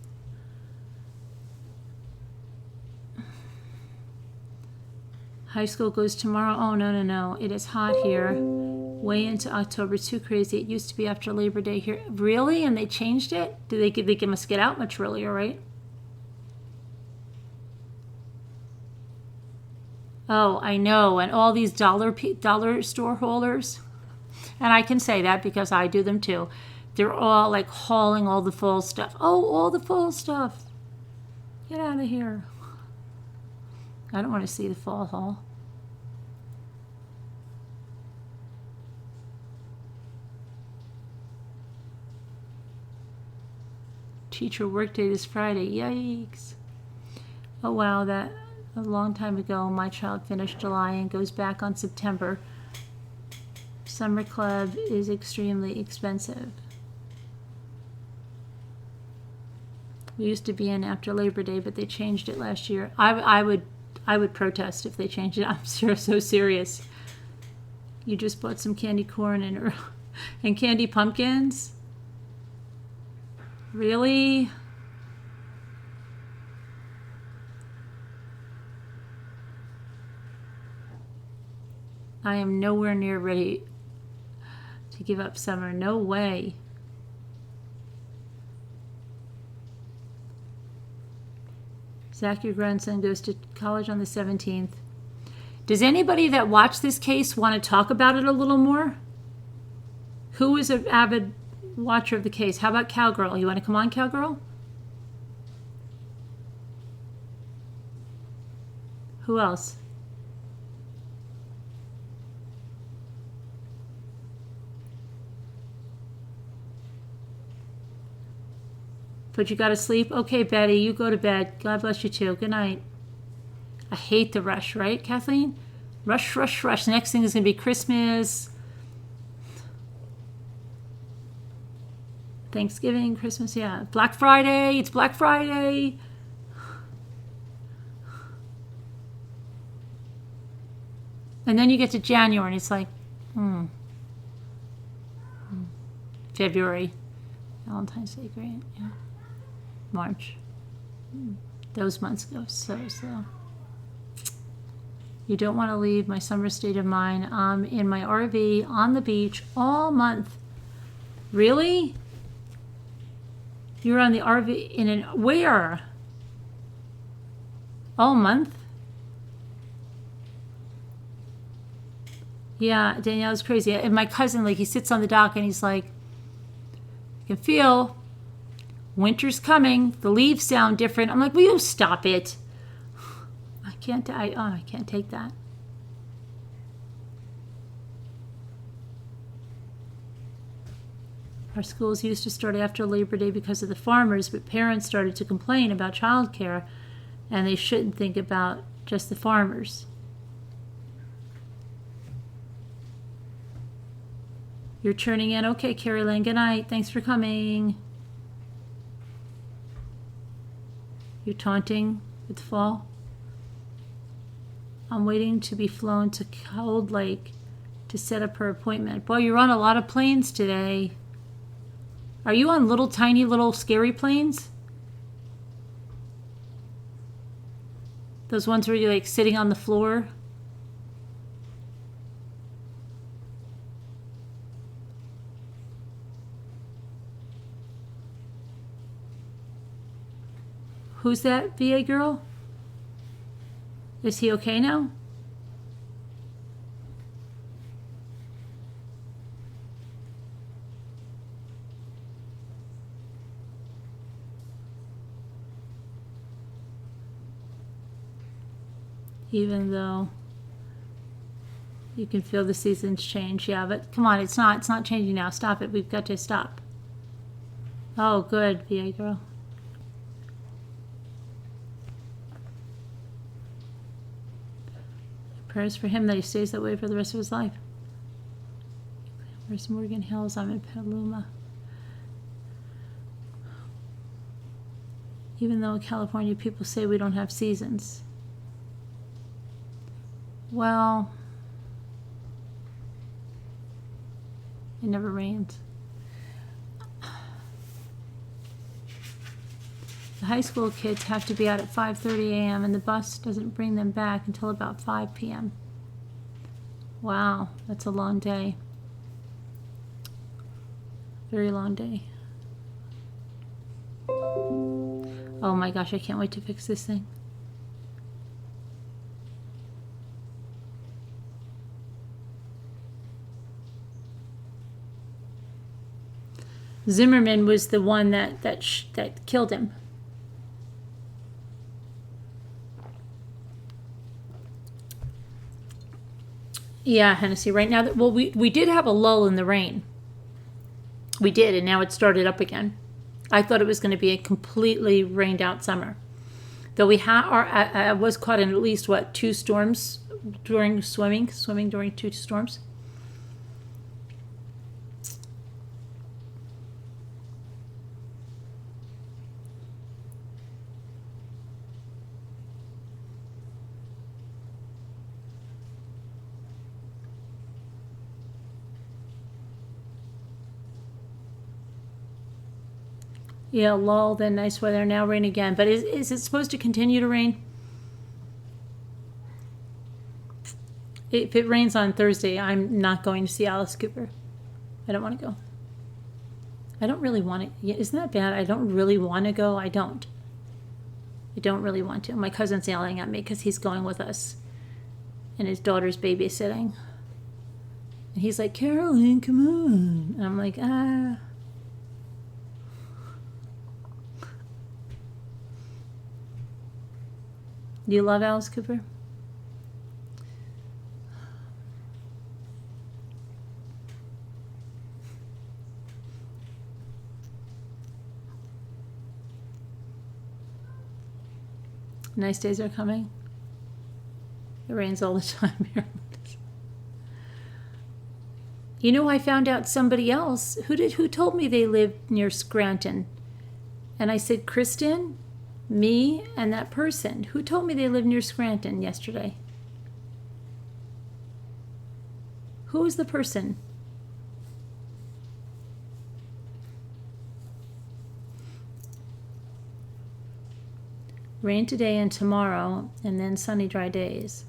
High school goes tomorrow. Oh, no. It is hot here. Way into October. Too crazy. It used to be after Labor Day here. Really? And they changed it? They must get out much earlier, right? Oh, I know. And all these dollar store haulers. And I can say that because I do them too. They're all like hauling all the fall stuff. Oh, all the fall stuff. Get out of here. I don't want to see the fall haul. Teacher workday this Friday. Yikes. Oh, wow. That a long time ago. My child finished July and goes back on September. Summer club is extremely expensive. We used to be in after Labor Day, but they changed it last year. I would protest if they changed it. I'm so serious. You just bought some candy corn and candy pumpkins? Really? I am nowhere near ready to give up summer. No way. Zach, your grandson, goes to college on the 17th. Does anybody that watched this case want to talk about it a little more? Who is an avid watcher of the case? How about Cowgirl? You want to come on, Cowgirl? Who else? But you got to sleep? Okay, Betty, you go to bed. God bless you too. Good night. I hate the rush, right, Kathleen? Rush, rush, rush. The next thing is going to be Christmas, Thanksgiving, Christmas, yeah. Black Friday. It's Black Friday. And then you get to January and it's like, February. Valentine's Day, great. Yeah. March. Those months go so slow. You don't want to leave my summer state of mind. I'm in my RV on the beach all month. Really? You're on the RV in an where? All month? Yeah, Danielle's crazy. And my cousin, like, he sits on the dock and he's like, I can feel winter's coming. The leaves sound different. I'm like, will you stop it? I can't take that. Our schools used to start after Labor Day because of the farmers, but parents started to complain about childcare, and they shouldn't think about just the farmers. You're turning in. Okay, Carrie Lynn, good night. Thanks for coming. You're taunting with fall? I'm waiting to be flown to Cold Lake to set up her appointment. Boy, you're on a lot of planes today. Are you on little, tiny, little, scary planes? Those ones where you're like sitting on the floor? Who's that VA girl? Is he okay now? Even though you can feel the seasons change. Yeah, but come on, it's not changing now. Stop it. We've got to stop. Oh, good, VA girl. Prayers for him that he stays that way for the rest of his life. Where's Morgan Hills? I'm in Petaluma. Even though in California people say we don't have seasons. Well, it never rains. The high school kids have to be out at 5:30 a.m. and the bus doesn't bring them back until about 5 p.m. Wow, that's a long day. Very long day. Oh my gosh, I can't wait to fix this thing. Zimmerman was the one that killed him. Yeah, Hennessy. Right now, well, we did have a lull in the rain. We did, and now it started up again. I thought it was going to be a completely rained out summer. Though I was caught in at least, 2 storms during swimming during 2 storms. Yeah, lull, then nice weather, now rain again. But is it supposed to continue to rain? If it rains on Thursday, I'm not going to see Alice Cooper. I don't want to go. I don't really want to. Yeah, isn't that bad? I don't really want to go. I don't really want to. My cousin's yelling at me because he's going with us. And his daughter's babysitting. And he's like, Caroline, come on. And I'm like, Do you love Alice Cooper? Nice days are coming. It rains all the time here. You know, I found out somebody else who told me they lived near Scranton. And I said, Kristen, me, and that person. Who told me they lived near Scranton yesterday? Who was the person? Rain today and tomorrow, and then sunny, dry days.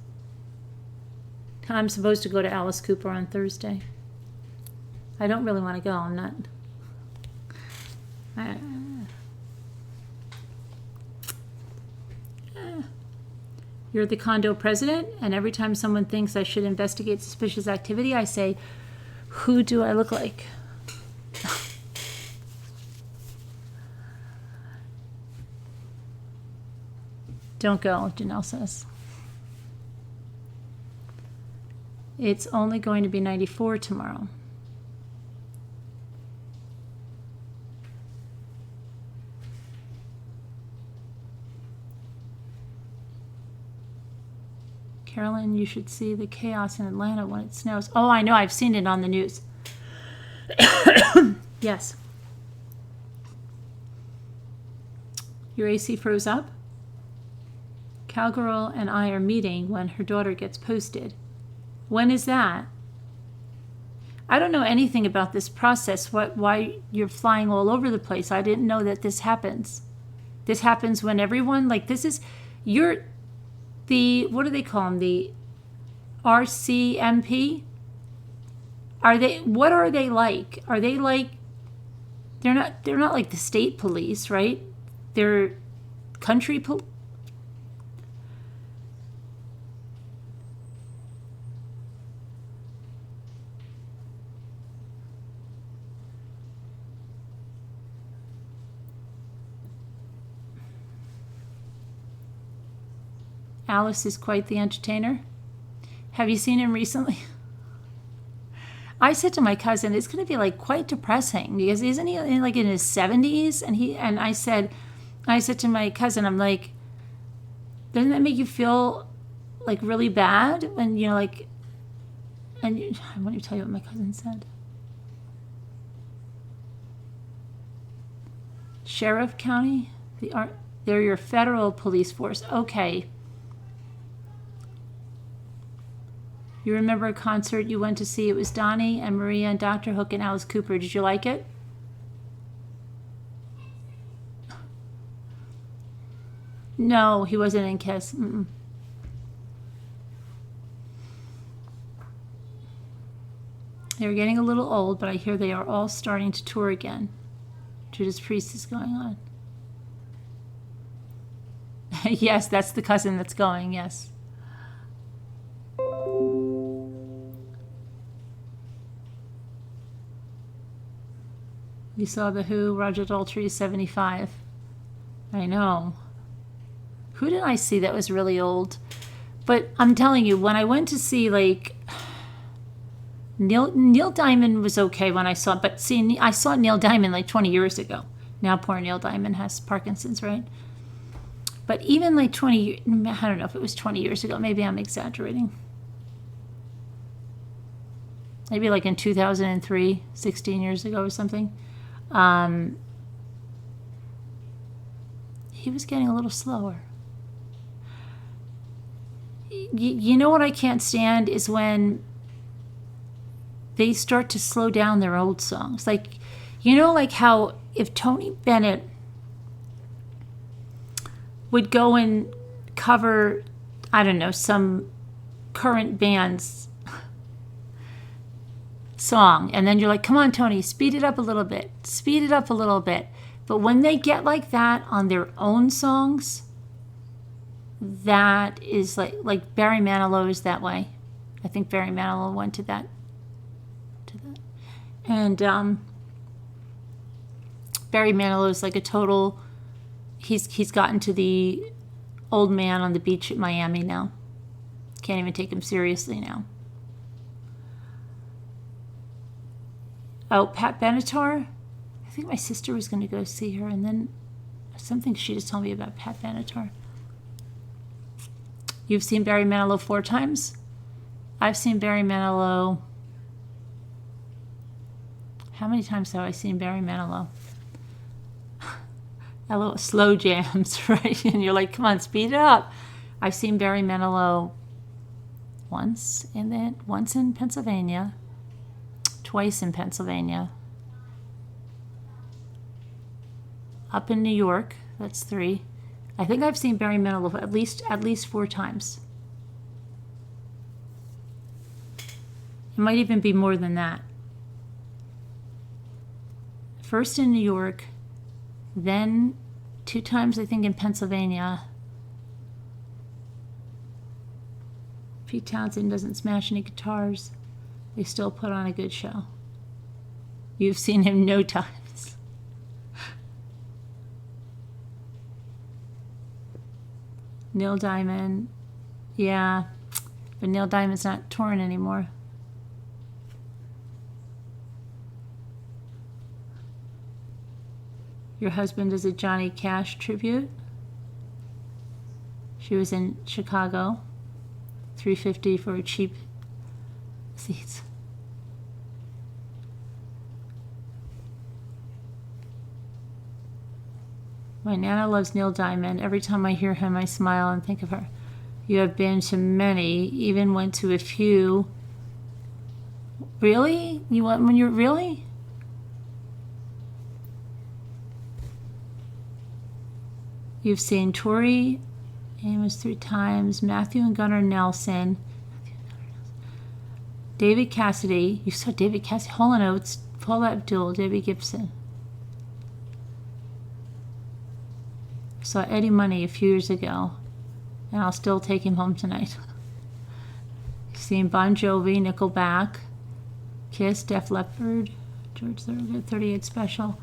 I'm supposed to go to Alice Cooper on Thursday. I don't really want to go. I'm not. You're the condo president, and every time someone thinks I should investigate suspicious activity, I say, who do I look like? Don't go, Janelle says. It's only going to be 94 tomorrow. Carolyn, you should see the chaos in Atlanta when it snows. Oh, I know. I've seen it on the news. Yes. Your AC froze up? Cowgirl and I are meeting when her daughter gets posted. When is that? I don't know anything about this process, why you're flying all over the place. I didn't know that this happens. This happens when everyone, like this is, you're the, what do they call them? The RCMP? What are they like? Are they like, they're not like the state police, right? They're country police. Alice is quite the entertainer. Have you seen him recently? I said to my cousin, it's going to be like quite depressing because isn't he like in his 70s? And I said to my cousin, I'm like, doesn't that make you feel like really bad when you know like? And I want to tell you what my cousin said. Sheriff County, they're your federal police force. Okay. You remember a concert you went to see? It was Donnie and Maria and Dr. Hook and Alice Cooper. Did you like it? No, he wasn't in Kiss. Mm-mm. They're getting a little old, but I hear they are all starting to tour again. Judas Priest is going on. Yes, that's the cousin that's going, yes. You saw The Who, Roger Daltrey is 75. I know. Who did I see that was really old? But I'm telling you, when I went to see, like, Neil Diamond was okay when I saw it. But see, I saw Neil Diamond like 20 years ago. Now poor Neil Diamond has Parkinson's, right? But even like 20, I don't know if it was 20 years ago. Maybe I'm exaggerating. Maybe like in 2003, 16 years ago or something. He was getting a little slower. You know what I can't stand is when they start to slow down their old songs. Like, you know, like how if Tony Bennett would go and cover, I don't know, some current band's song, and then you're like, come on, Tony, speed it up a little bit. Speed it up a little bit. But when they get like that on their own songs, that is like Barry Manilow is that way. I think Barry Manilow went to that. And Barry Manilow is like a total, he's gotten to the old man on the beach at Miami now. Can't even take him seriously now. Oh, Pat Benatar. I think my sister was going to go see her, and then something she just told me about Pat Benatar. You've seen Barry Manilow 4 times? I've seen Barry Manilow. How many times have I seen Barry Manilow? A little slow jams, right? And you're like, come on, speed it up. I've seen Barry Manilow once in Pennsylvania, twice in Pennsylvania, up in New York. That's 3. I think I've seen Barry Manilow at least 4 times. It might even be more than that. First in New York, then 2 times I think in Pennsylvania. Pete Townsend doesn't smash any guitars. They still put on a good show. You've seen him no times. Neil Diamond, yeah, but Neil Diamond's not touring anymore. Your husband is a Johnny Cash tribute. She was in Chicago, $350 for cheap seats. My Nana loves Neil Diamond. Every time I hear him, I smile and think of her. You have been to many, even went to a few. Really? You went when you're really? You've seen Tori Amos 3 times, Matthew and Gunnar Nelson, David Cassidy. You saw David Cassidy, Hall & Oates, Paula Abdul, Debbie Gibson. Saw Eddie Money a few years ago, and I'll still take him home tonight. Seen Bon Jovi, Nickelback, Kiss, Def Leppard, George Thorogood, 38 Special,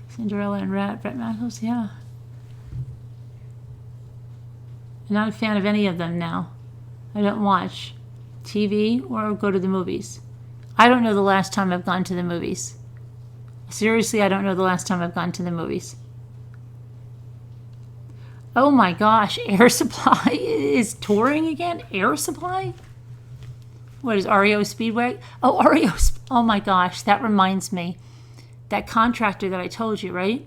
Cinderella and Rat, Brett Michaels, yeah. I'm not a fan of any of them now. I don't watch TV or go to the movies. I don't know the last time I've gone to the movies. Seriously, I don't know the last time I've gone to the movies. Oh my gosh, Air Supply is touring again? Air Supply? What is REO Speedway? Oh, REO. Oh my gosh, that reminds me. That contractor that I told you, right?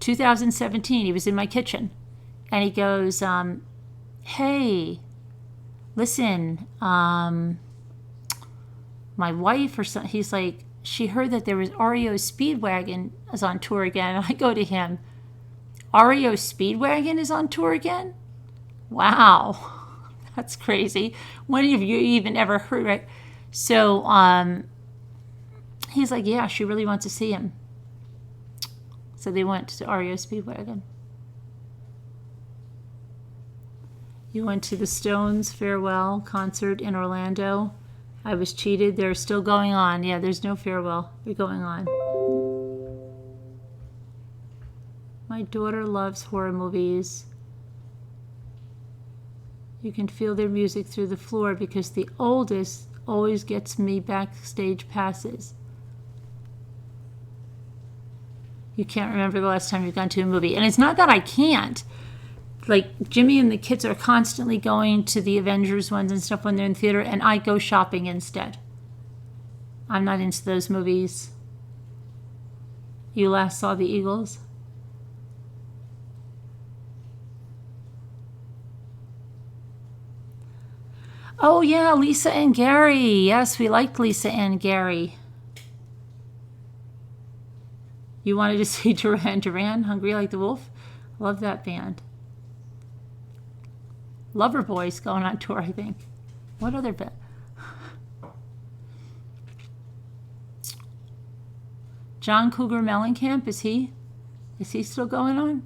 2017, he was in my kitchen. And he goes, hey, listen, my wife or something, he's like, she heard that there was REO Speedwagon is on tour again. And I go to him, REO Speedwagon is on tour again? Wow, that's crazy. When have you even ever heard it? So he's like, yeah, she really wants to see him. So they went to REO Speedwagon. You went to the Stones farewell concert in Orlando. I was cheated. They're still going on. Yeah, there's no farewell. They're going on. My daughter loves horror movies. You can feel their music through the floor because the oldest always gets me backstage passes. You can't remember the last time you've gone to a movie. And it's not that I can't. Like, Jimmy and the kids are constantly going to the Avengers ones and stuff when they're in theater, and I go shopping instead. I'm not into those movies. You last saw the Eagles? Oh, yeah, Lisa and Gary. Yes, we liked Lisa and Gary. You wanted to see Duran Duran, Hungry Like the Wolf? Love that band. Loverboy's going on tour, I think. What other band? John Cougar Mellencamp, is he still going on?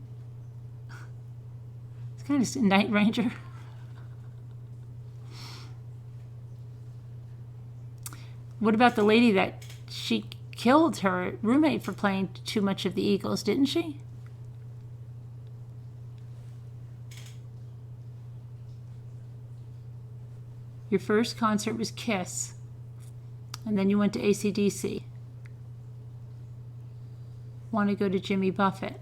It's kind of Night Ranger. What about the lady that she killed her roommate for playing too much of the Eagles, didn't she? Your first concert was Kiss, and then you went to AC/DC. Want to go to Jimmy Buffett.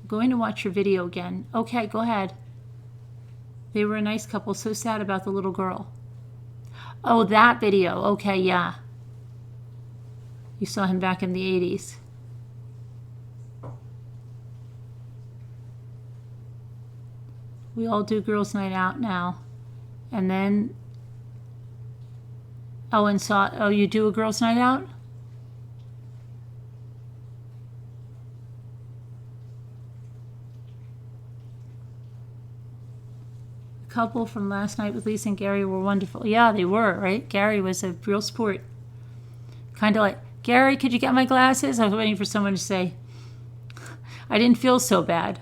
Going to watch your video again. Okay, go ahead. They were a nice couple, so sad about the little girl. Oh, that video. Okay, yeah. You saw him back in the 80s. We all do girls' night out now. And then, oh, you do a girls' night out? The couple from last night with Lisa and Gary were wonderful. Yeah, they were, right? Gary was a real sport. Kind of like, Gary, could you get my glasses? I was waiting for someone to say, I didn't feel so bad.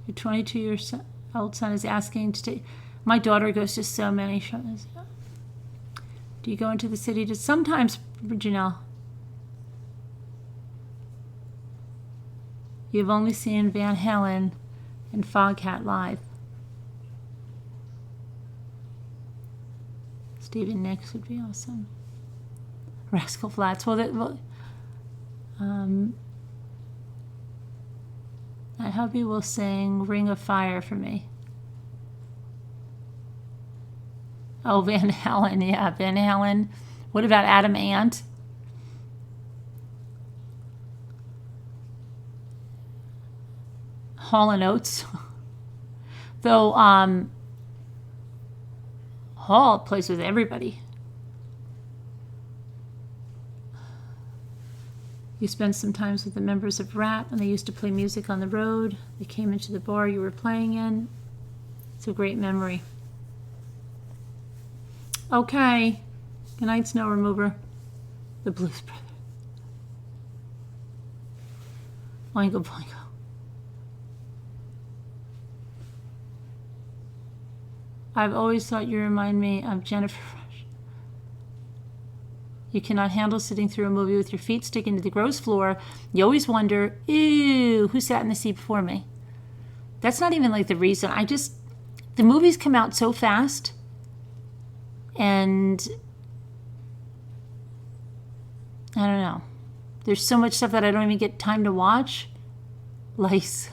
Your 22-year-old son is asking to take... My daughter goes to so many shows. Do you go into the city to... Sometimes, Janelle. You've only seen Van Halen and Foghat live. Stevie Nicks would be awesome. Rascal Flatts. Well, my hubby will sing Ring of Fire for me. Oh, Van Halen. Yeah, Van Halen. What about Adam Ant? Hall & Oates. Though Hall plays with everybody. You spent some times with the members of Rat when they used to play music on the road. They came into the bar you were playing in. It's a great memory. Okay. Good night, Snow Remover. The Blues Brothers. Boingo, boingo. I've always thought you remind me of Jennifer Rush. You cannot handle sitting through a movie with your feet sticking to the gross floor. You always wonder, ew, who sat in the seat before me? That's not even like the reason. The movies come out so fast. And I don't know. There's so much stuff that I don't even get time to watch. Lice.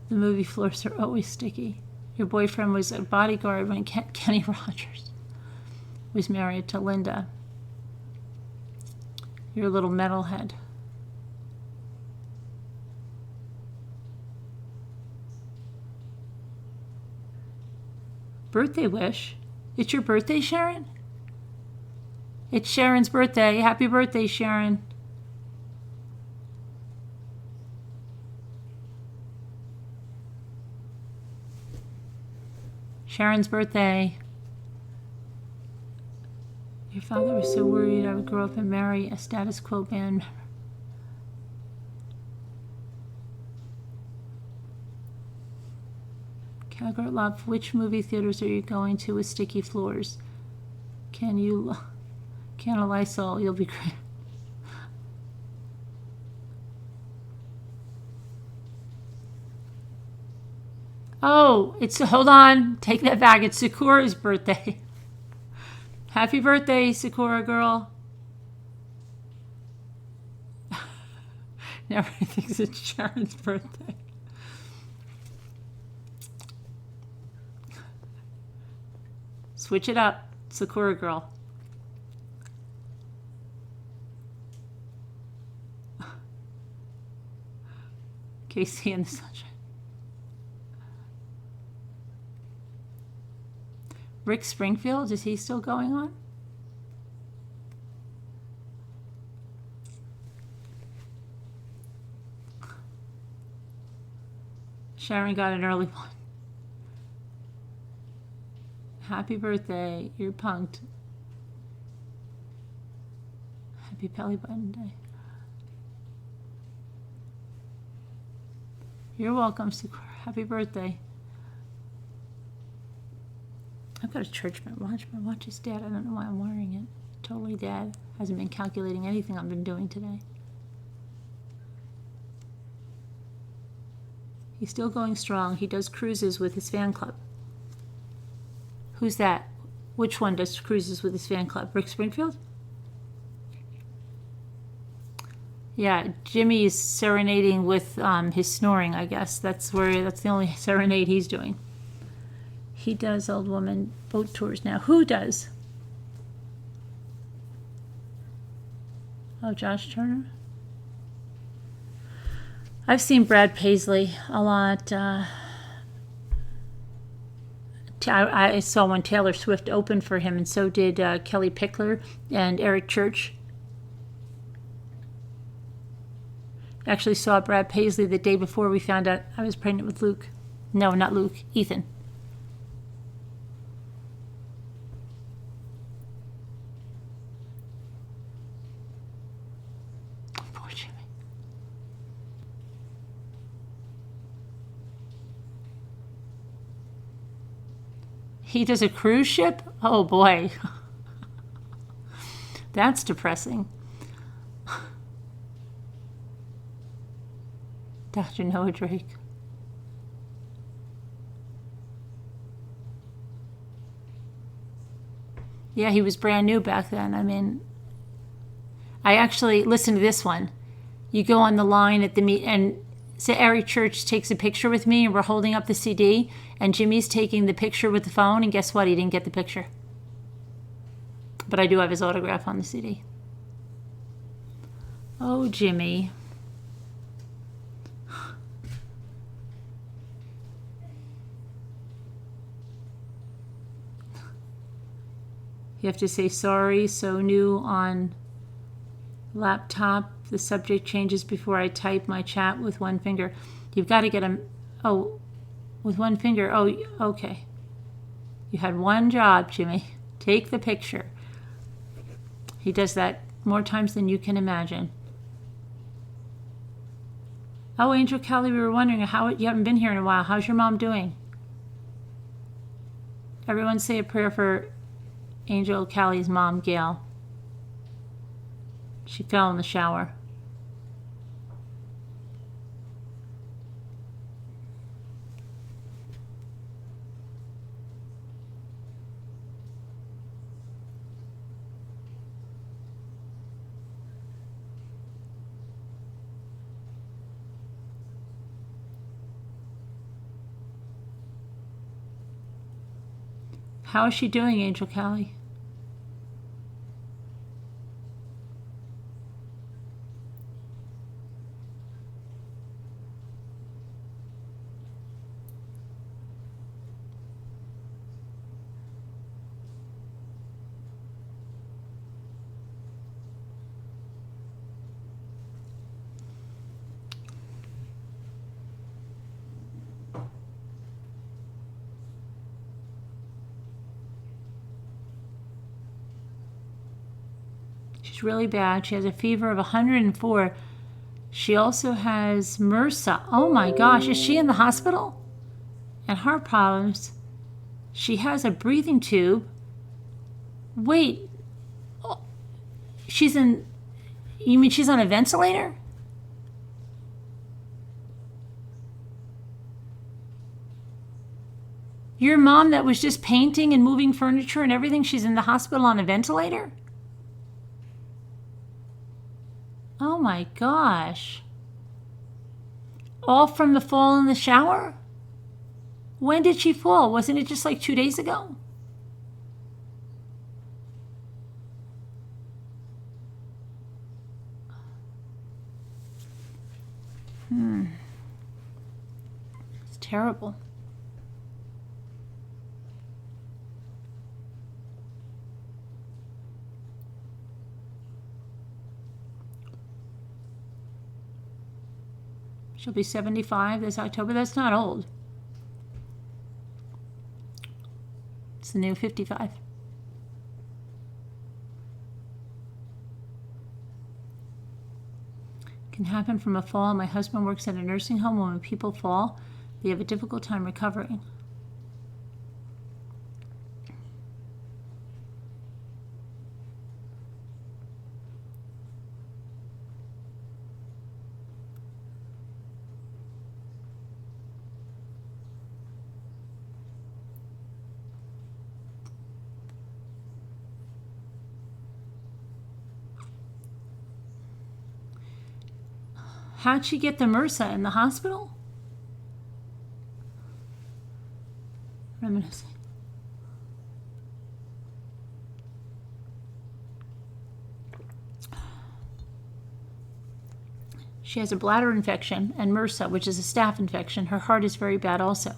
The movie floors are always sticky. Your boyfriend was a bodyguard when Kenny Rogers was married to Linda. You're a little metalhead. Birthday wish? It's your birthday, Sharon? It's Sharon's birthday. Happy birthday, Sharon. Sharon's birthday. Your father was so worried I would grow up and marry a status quo band member. Camgirl Love, which movie theaters are you going to with sticky floors? Can a Lysol? You'll be great. Oh, hold on. Take that back. It's Sakura's birthday. Happy birthday, Sakura girl. Everybody thinks it's Sharon's birthday. Switch it up, Sakura girl. Casey in the Sunshine. Rick Springfield, is he still going on? Sharon got an early one. Happy birthday, you're punked. Happy Belly Button Day. You're welcome, Sakura. Happy birthday. I've got a church watch. My watch is dead. I don't know why I'm wearing it. Totally dead. Hasn't been calculating anything I've been doing today. He's still going strong. He does cruises with his fan club. Who's that? Which one does cruises with his fan club? Rick Springfield? Yeah, Jimmy's serenading with his snoring, I guess. That's the only serenade he's doing. He does old woman boat tours now. Who does? Oh, Josh Turner? I've seen Brad Paisley a lot. I saw when Taylor Swift opened for him, and so did Kelly Pickler and Eric Church. Actually saw Brad Paisley the day before we found out I was pregnant with Luke. No, not Luke, Ethan. Poor Jimmy. He does a cruise ship? Oh boy. That's depressing. Dr. Noah Drake. Yeah, he was brand new back then. I mean, I actually listened to this one. You go on the line at the meet, and say Eric Church takes a picture with me, and we're holding up the CD, and Jimmy's taking the picture with the phone, and guess what? He didn't get the picture. But I do have his autograph on the CD. Oh, Jimmy. You have to say sorry, so new on laptop. The subject changes before I type my chat with one finger. You've got to get them, oh, with one finger. Oh, okay. You had one job, Jimmy. Take the picture. He does that more times than you can imagine. Oh, Angel Kelly, we were wondering how you haven't been here in a while. How's your mom doing? Everyone say a prayer for Angel Callie's mom, Gail. She fell in the shower. How is she doing, Angel Callie? She's really bad. She has a fever of 104. She also has MRSA. Oh my gosh, is she in the hospital? And heart problems. She has a breathing tube. Wait, you mean she's on a ventilator? Your mom that was just painting and moving furniture and everything, she's in the hospital on a ventilator? Oh my gosh. All from the fall in the shower? When did she fall? Wasn't it just like 2 days ago? It's terrible. She'll be 75 this October. That's not old. It's the new 55. Can happen from a fall. My husband works at a nursing home. When people fall, they have a difficult time recovering. How'd she get the MRSA in the hospital? Reminiscing. She has a bladder infection and MRSA, which is a staph infection. Her heart is very bad also.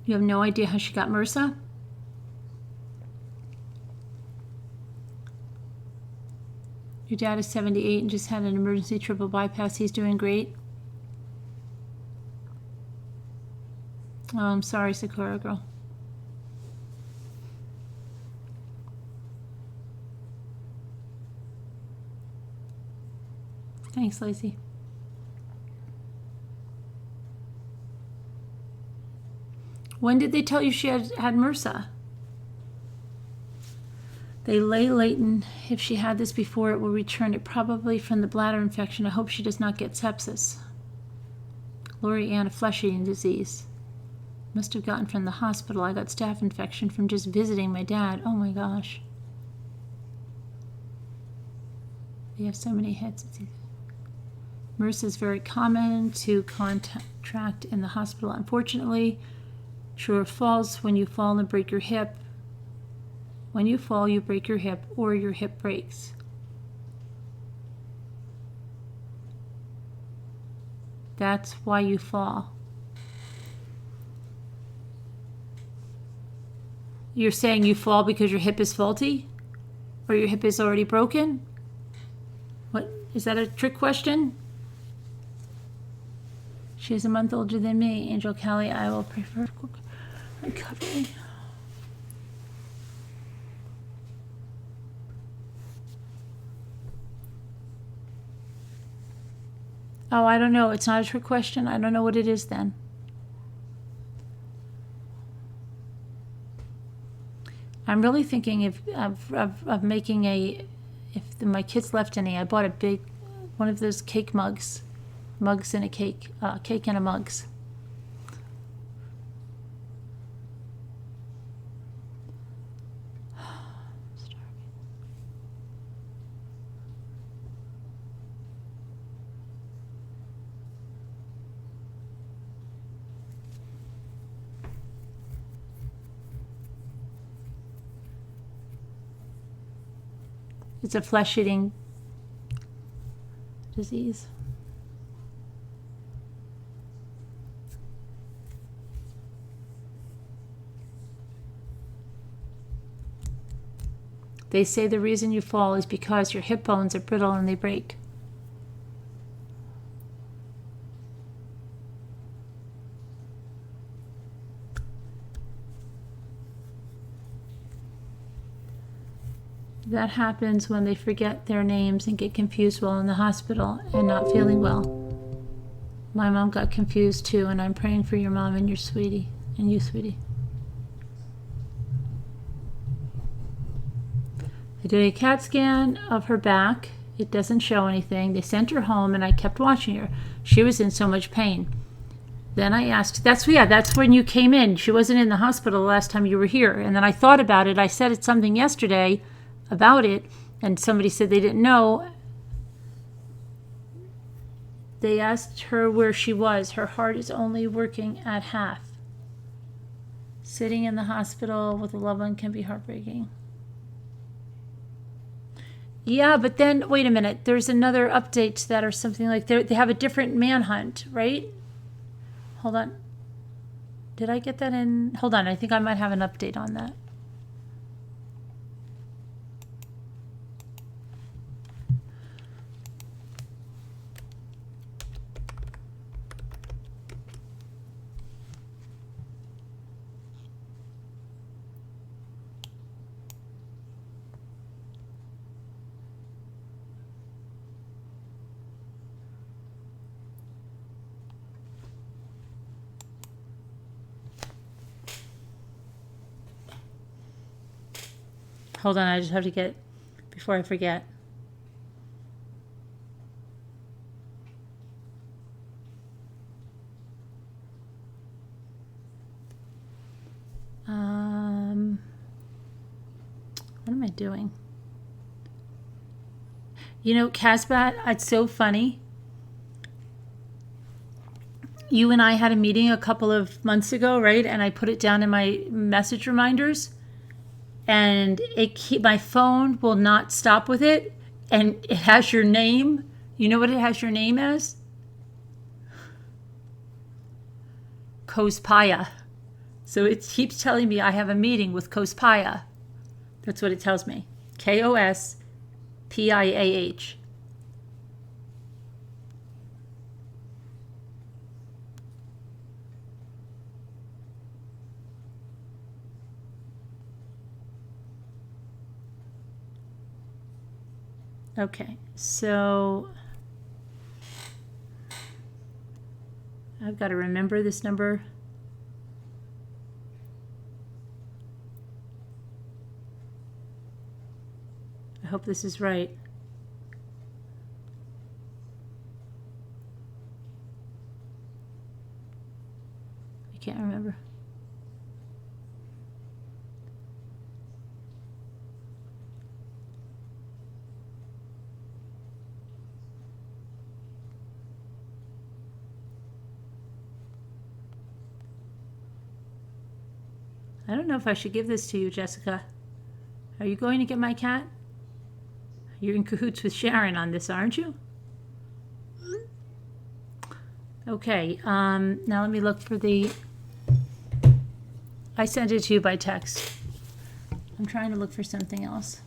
You have no idea how she got MRSA? Your dad is 78 and just had an emergency triple bypass. He's doing great. Oh, I'm sorry, Sakura girl. Thanks, Lacey. When did they tell you she had MRSA? They lay latent. If she had this before, it will return. It probably from the bladder infection. I hope she does not get sepsis. Lori Ann, a flesh-eating disease. Must have gotten from the hospital. I got staph infection from just visiting my dad. Oh my gosh. They have so many hits. MRSA is very common to contract in the hospital. Unfortunately, true or false, when you fall and break your hip, when you fall, you break your hip or your hip breaks. That's why you fall. You're saying you fall because your hip is faulty? Or your hip is already broken? What, is that a trick question? She is a month older than me. Angel Kelly, I will prefer recovery. Oh, I don't know. It's not a trick question. I don't know what it is then. I'm really thinking of making if my kids left any, I bought a big, one of those cake mugs in a cake, cake in a mugs. It's a flesh-eating disease. They say the reason you fall is because your hip bones are brittle and they break. That happens when they forget their names and get confused while in the hospital and not feeling well. My mom got confused too, and I'm praying for your mom and your sweetie, and you, sweetie. I did a CAT scan of her back. It doesn't show anything. They sent her home, and I kept watching her. She was in so much pain. Then I asked, that's when you came in. She wasn't in the hospital the last time you were here. And then I thought about it. I said something yesterday about it, and somebody said they didn't know. They asked her where she was. Her heart is only working at half. Sitting in the hospital with a loved one can be heartbreaking. Yeah, but then, wait a minute. There's another update to that or something like they have a different manhunt, right? Hold on. Did I get that in? Hold on. I think I might have an update on that. Hold on, I just have to get, before I forget. doing? You know, Casbat, it's so funny. You and I had a meeting a couple of months ago, right? And I put it down in my message reminders. And my phone will not stop with it. And it has your name. You know what it has your name as? Kospaya. So it keeps telling me I have a meeting with Kospaya. That's what it tells me. Kospiah. Okay, so I've got to remember this number. I hope this is right. I can't remember. I don't know if I should give this to you, Jessica. Are you going to get my cat? You're in cahoots with Sharon on this, aren't you? Okay, now let me look for the... I sent it to you by text. I'm trying to look for something else.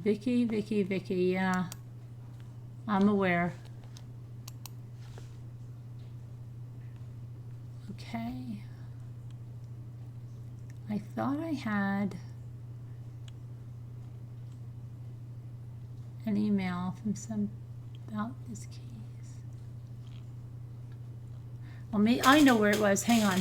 Vicky, yeah. I'm aware. Okay. I thought I had an email from some about this case. Well, I know where it was. Hang on.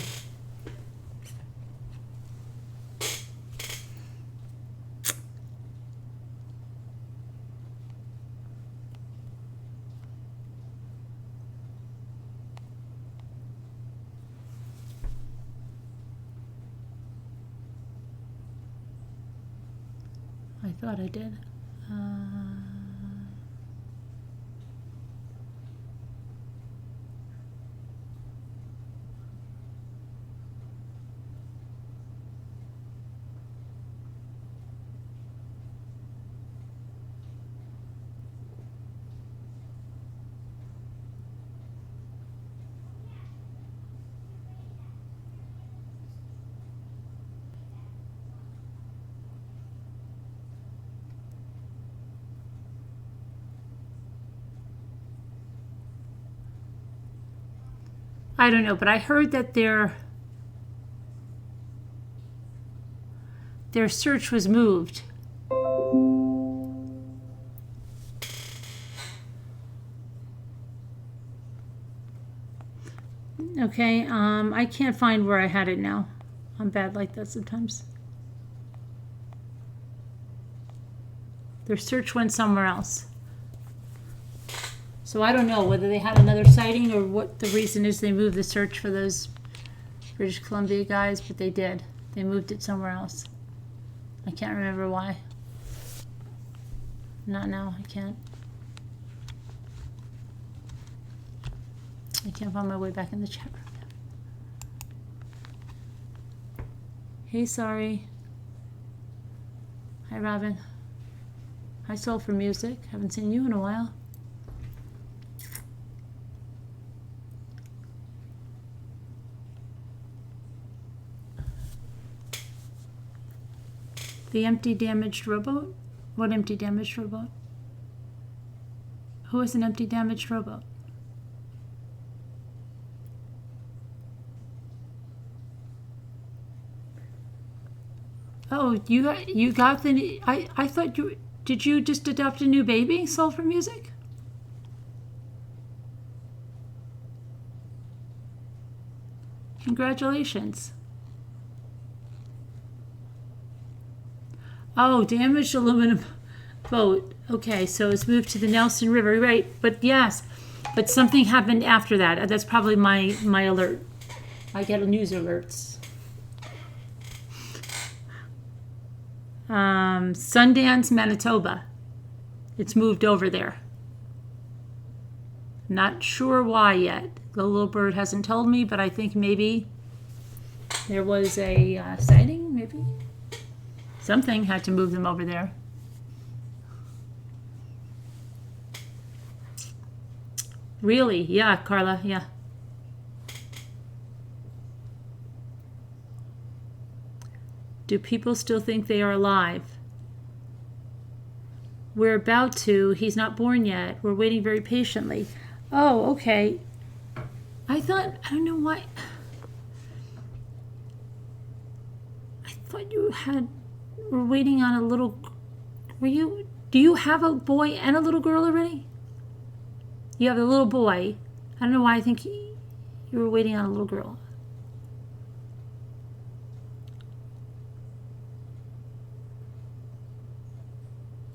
I thought I did. I don't know, but I heard that their search was moved. Okay, I can't find where I had it now. I'm bad like that sometimes. Their search went somewhere else. So I don't know whether they had another sighting or what the reason is they moved the search for those British Columbia guys, but they did. They moved it somewhere else. I can't remember why. Not now, I can't. I can't find my way back in the chat room. Hey, sorry. Hi, Robin. Hi, Soul for Music. Haven't seen you in a while. The empty damaged rowboat? What empty damaged rowboat? Who is an empty damaged rowboat? Oh, you got the... I thought you... Did you just adopt a new baby, Soul for Music? Congratulations. Oh, damaged aluminum boat. Okay, so it's moved to the Nelson River, right? But yes, but something happened after that. That's probably my alert. I get news alerts. Sundance, Manitoba. It's moved over there. Not sure why yet. The little bird hasn't told me, but I think maybe there was a sighting, maybe. Something had to move them over there. Really? Yeah, Carla, yeah. Do people still think they are alive? We're about to. He's not born yet. We're waiting very patiently. Oh, okay. I don't know why. I thought you were waiting on a little, do you have a boy and a little girl already? You have a little boy. I don't know why I think you were waiting on a little girl.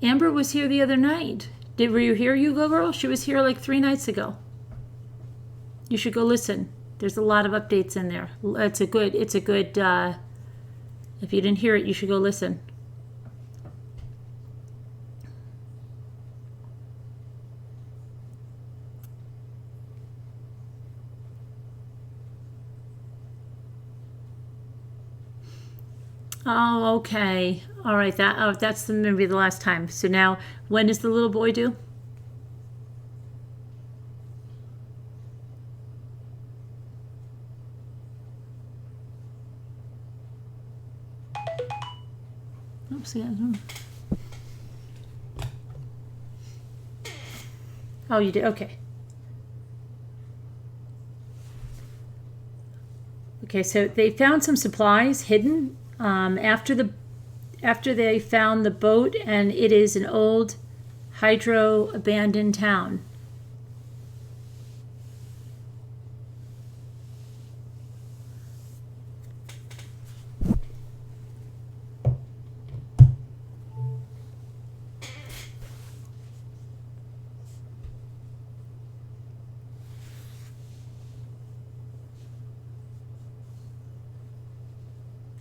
Amber was here the other night. Were you here, Hugo girl? She was here like 3 nights ago. You should go listen. There's a lot of updates in there. It's a good, if you didn't hear it, you should go listen. Oh, okay. All right. That's maybe the last time. So now, when is the little boy due? Oops. Yeah. Oh, you did. Okay. Okay. So they found some supplies hidden. After they found the boat, and it is an old hydro abandoned town.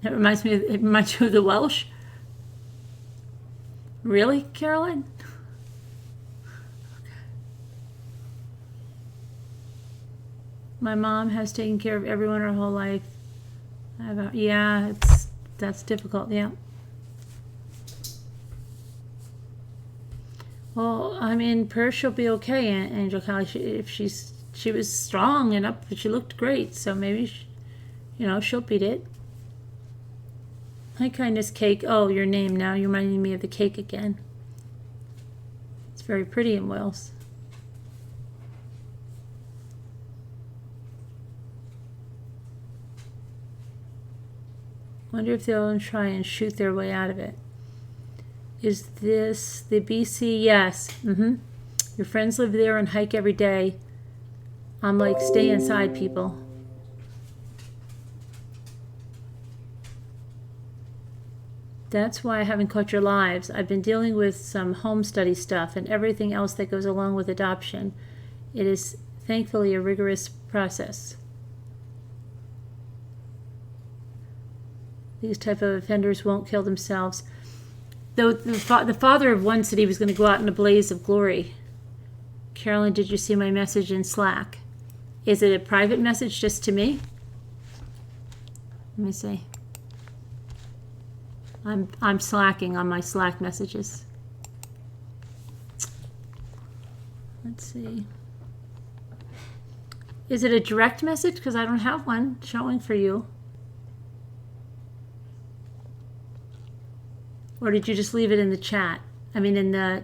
It reminds you of the Welsh. Really, Caroline? My mom has taken care of everyone her whole life. Yeah, that's difficult. Yeah. Well, I mean, prayers she'll be okay, Angel Callie. She was strong and up, but she looked great. So maybe, she'll beat it. Hi, kindness cake. Oh, your name now. You're reminding me of the cake again. It's very pretty in Wales. Wonder if they'll try and shoot their way out of it. Is this the BC? Yes. Your friends live there and hike every day. I'm like, stay inside, people. That's why I haven't caught your lives. I've been dealing with some home study stuff and everything else that goes along with adoption. It is thankfully a rigorous process. These type of offenders won't kill themselves. Though the father of one said he was going to go out in a blaze of glory. Carolyn, did you see my message in Slack? Is it a private message just to me? Let me see. I'm slacking on my Slack messages. Let's see. Is it a direct message? Because I don't have one showing for you. Or did you just leave it in the chat? I mean, in the,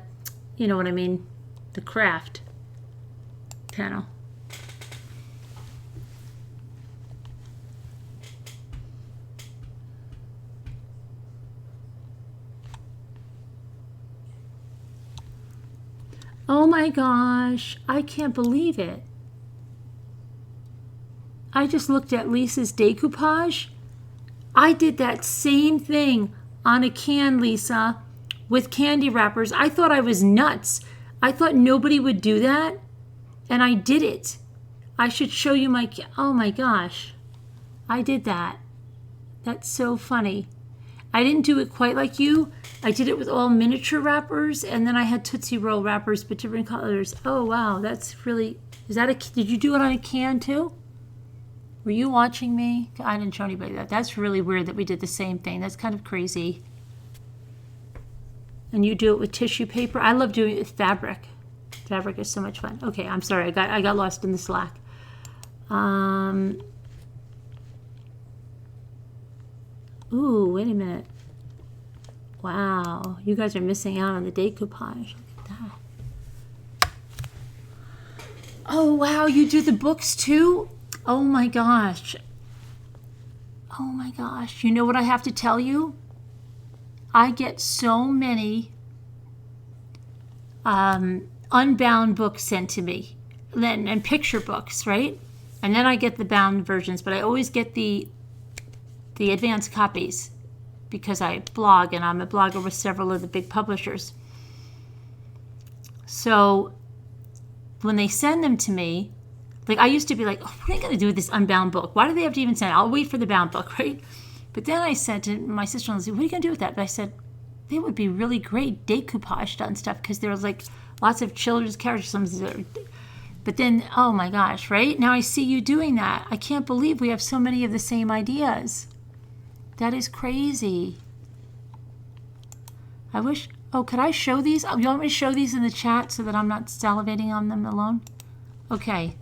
you know what I mean, the craft panel. Oh my gosh, I can't believe it. I just looked at Lisa's decoupage. I did that same thing on a can, Lisa, with candy wrappers. I thought I was nuts. I thought nobody would do that, and I did it. I should show you my, oh my gosh. I did that. That's so funny. I didn't do it quite like you. I did it with all miniature wrappers, and then I had Tootsie Roll wrappers, but different colors. Oh, wow. That's really, is that a, did you do it on a can too? Were you watching me? I didn't show anybody that. That's really weird that we did the same thing. That's kind of crazy. And you do it with tissue paper. I love doing it with fabric. Fabric is so much fun. Okay, I'm sorry. I got lost in the Slack. Ooh, wait a minute. Wow, you guys are missing out on the decoupage. Look at that. Oh, wow, you do the books too? Oh my gosh. Oh my gosh. You know what I have to tell you? I get so many unbound books sent to me, and picture books, right? And then I get the bound versions, but I always get the advanced copies because I blog, and I'm a blogger with several of the big publishers. So when they send them to me, like I used to be like, oh, what are you going to do with this unbound book? Why do they have to even send it? I'll wait for the bound book, right? But then I said to my sister-in-law, what are you going to do with that? But I said, they would be really great decoupaged on stuff because there was like lots of children's characters. But then, oh my gosh, right? Now I see you doing that. I can't believe we have so many of the same ideas. That is crazy. I wish, oh, could I show these? You want me to show these in the chat so that I'm not salivating on them alone? Okay.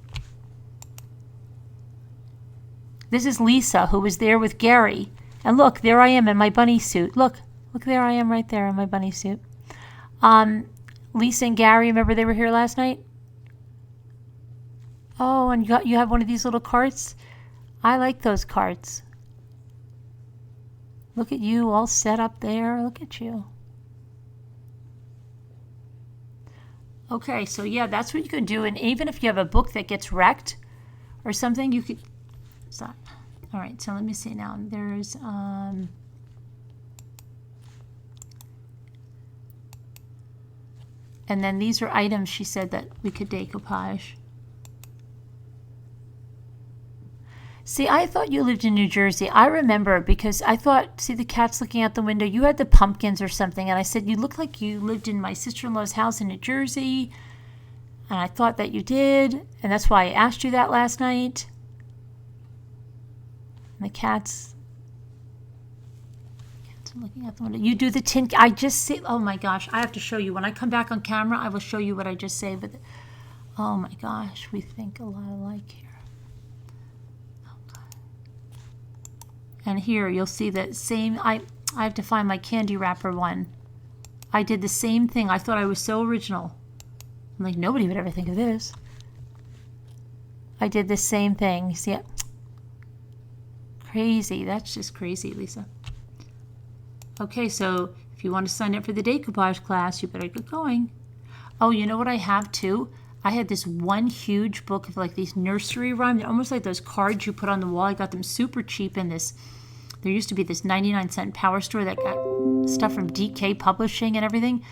This is Lisa, who was there with Gary. And look, there I am in my bunny suit. Look, there I am right there in my bunny suit. Lisa and Gary, remember they were here last night? Oh, and you have one of these little carts? I like those carts. Look at you all set up there. Look at you. Okay, so yeah, that's what you can do. And even if you have a book that gets wrecked or something, you could stop. All right, so let me see now. There's and then these are items she said that we could decoupage. See, I thought you lived in New Jersey. I remember because I thought, see the cats looking out the window, you had the pumpkins or something. And I said, you look like you lived in my sister-in-law's house in New Jersey. And I thought that you did. And that's why I asked you that last night. And the cats are looking out the window. You do the tin, I just see, oh my gosh, I have to show you. When I come back on camera, I will show you what I just say. But oh my gosh, we think a lot alike here. And here you'll see that same, I have to find my candy wrapper one. I did the same thing. I thought I was so original. I'm like, nobody would ever think of this. I did the same thing. You see it? Crazy. That's just crazy, Lisa. Okay, so if you want to sign up for the decoupage class, you better get going. Oh, you know what I have too? I had this one huge book of like these nursery rhymes, almost like those cards you put on the wall. I got them super cheap in this. There used to be this 99-cent power store that got stuff from DK Publishing and everything.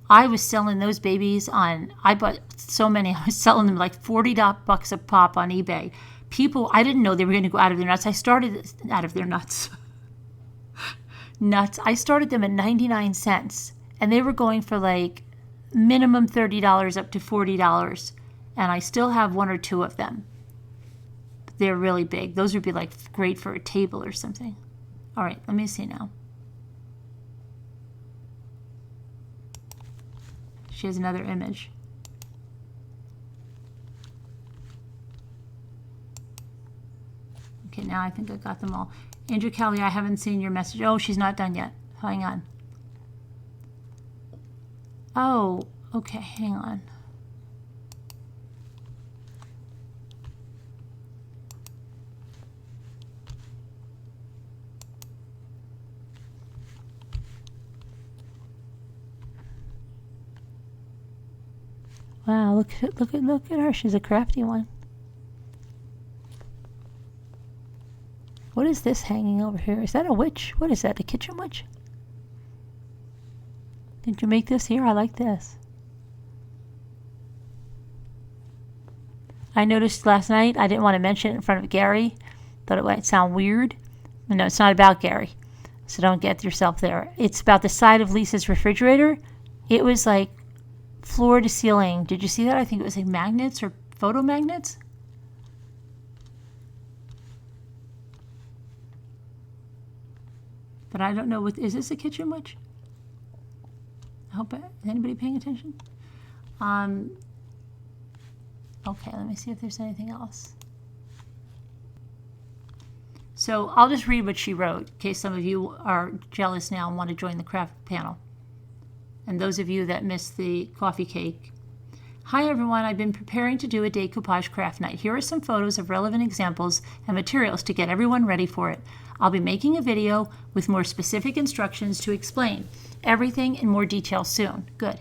I was selling those babies on, I bought so many, I was selling them like $40 a pop on eBay. People, I didn't know they were going to go out of their nuts. I started out of their nuts. Nuts. I started them at 99 cents and they were going for like minimum $30 up to $40. And I still have one or two of them. They're really big. Those would be like great for a table or something. All right, let me see now. She has another image. Okay, now I think I got them all. Andrew Kelly, I haven't seen your message. Oh, she's not done yet. Hang on. Oh, okay, hang on. Wow, look at her. She's a crafty one. What is this hanging over here? Is that a witch? What is that? A kitchen witch? Did you make this here? I like this. I noticed last night, I didn't want to mention it in front of Gary. Thought it might sound weird. No, it's not about Gary. So don't get yourself there. It's about the side of Lisa's refrigerator. It was like floor to ceiling. Did you see that? I think it was like magnets or photo magnets. But I don't know what, is this a kitchen witch? I hope, is anybody paying attention? Okay, let me see if there's anything else. So I'll just read what she wrote in case some of you are jealous now and want to join the craft panel. And those of you that missed the coffee cake. Hi everyone, I've been preparing to do a decoupage craft night. Here are some photos of relevant examples and materials to get everyone ready for it. I'll be making a video with more specific instructions to explain everything in more detail soon. Good.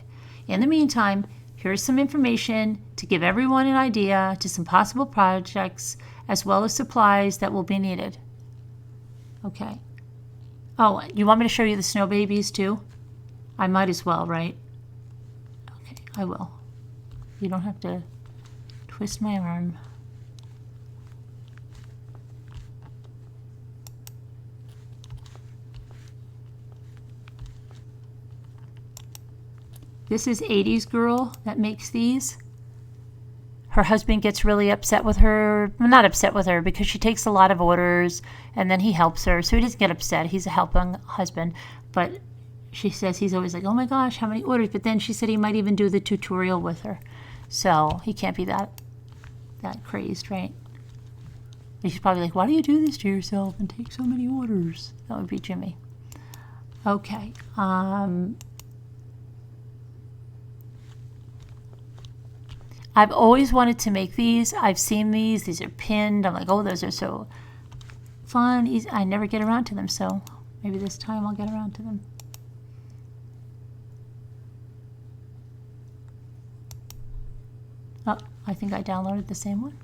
In the meantime, here's some information to give everyone an idea to some possible projects as well as supplies that will be needed. Okay. Oh, you want me to show you the snow babies too? I might as well, right? Okay, I will. You don't have to twist my arm. This is 80s girl that makes these. Her husband gets really upset with her. Well, not upset with her because she takes a lot of orders and then he helps her. So he doesn't get upset. He's a helping husband. But she says he's always like, oh my gosh, how many orders? But then she said he might even do the tutorial with her. So he can't be that crazed, right? And she's probably like, why do you do this to yourself and take so many orders? That would be Jimmy. Okay. I've always wanted to make these. I've seen these. These are pinned. I'm like, oh, those are so fun. Easy. I never get around to them, so maybe this time I'll get around to them. Oh, I think I downloaded the same one.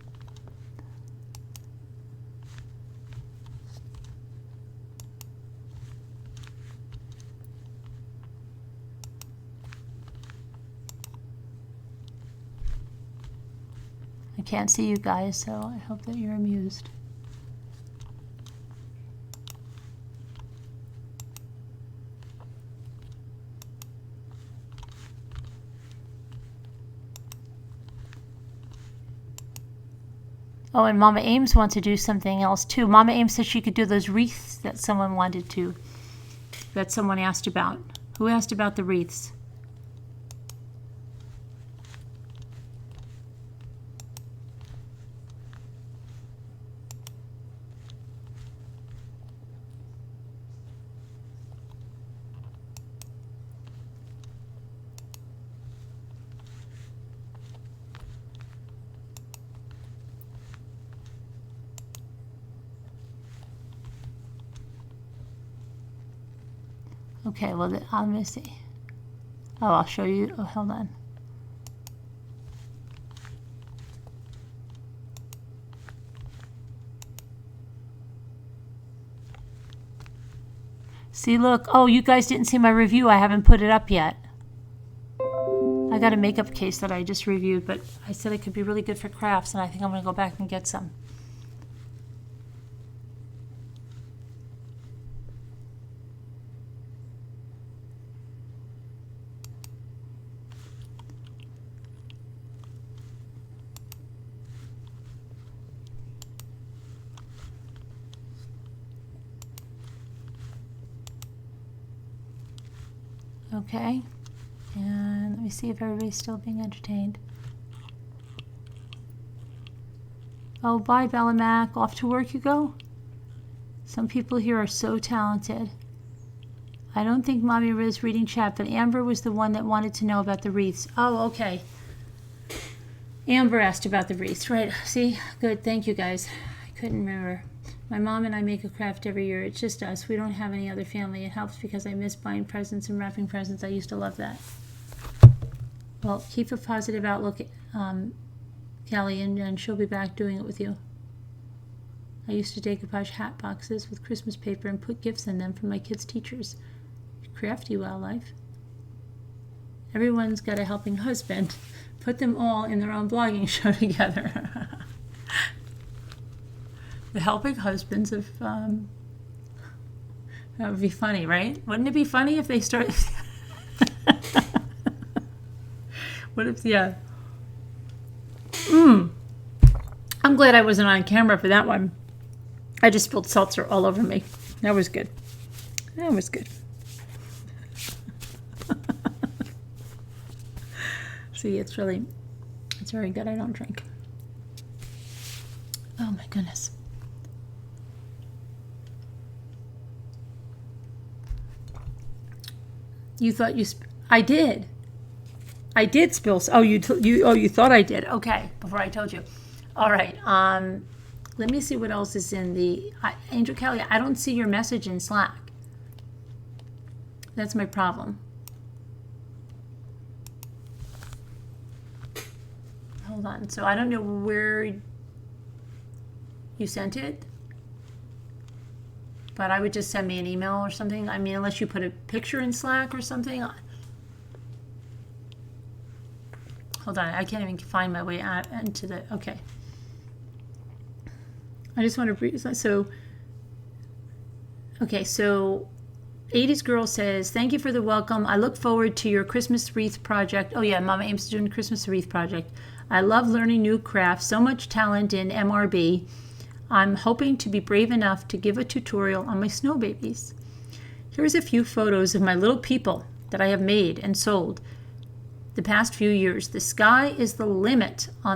I can't see you guys, so I hope that you're amused. Oh, and Mama Ames wants to do something else too. Mama Ames said she could do those wreaths that someone wanted to, that someone asked about. Who asked about the wreaths? Okay, well, I'm going to see. Oh, I'll show you. Oh, hold on. See, look. Oh, you guys didn't see my review. I haven't put it up yet. I got a makeup case that I just reviewed, but I said it could be really good for crafts, and I think I'm going to go back and get some. Okay, and let me see if everybody's still being entertained. Oh, bye, Bella Mac. Off to work you go? Some people here are so talented. I don't think Mommy Riz reading chat, but Amber was the one that wanted to know about the wreaths. Oh, okay. Amber asked about the wreaths, right? See? Good. Thank you, guys. I couldn't remember. My mom and I make a craft every year. It's just us. We don't have any other family. It helps because I miss buying presents and wrapping presents. I used to love that. Well, keep a positive outlook, Callie, and she'll be back doing it with you. I used to decoupage hat boxes with Christmas paper and put gifts in them for my kids' teachers. Crafty wildlife. Everyone's got a helping husband. Put them all in their own blogging show together. The helping husbands of, that would be funny, right? Wouldn't it be funny if they start, what if, yeah. I'm glad I wasn't on camera for that one. I just spilled seltzer all over me. That was good. That was good. See, it's very good. I don't drink. Oh my goodness. You thought I did. I did spill. Oh, you thought I did. Okay, before I told you. All right. Let me see what else is in the Angel Kelly. I don't see your message in Slack. That's my problem. Hold on. So I don't know where you sent it, but I would just send me an email or something. I mean, unless you put a picture in Slack or something. Hold on. I can't even find my way out into the. Okay. I just want to. So. Okay. So. 80s Girl says, thank you for the welcome. I look forward to your Christmas wreath project. Oh yeah, Mama Ames is doing a Christmas wreath project. I love learning new crafts. So much talent in MRB. I'm hoping to be brave enough to give a tutorial on my snow babies. Here's a few photos of my little people that I have made and sold the past few years. The sky is the limit on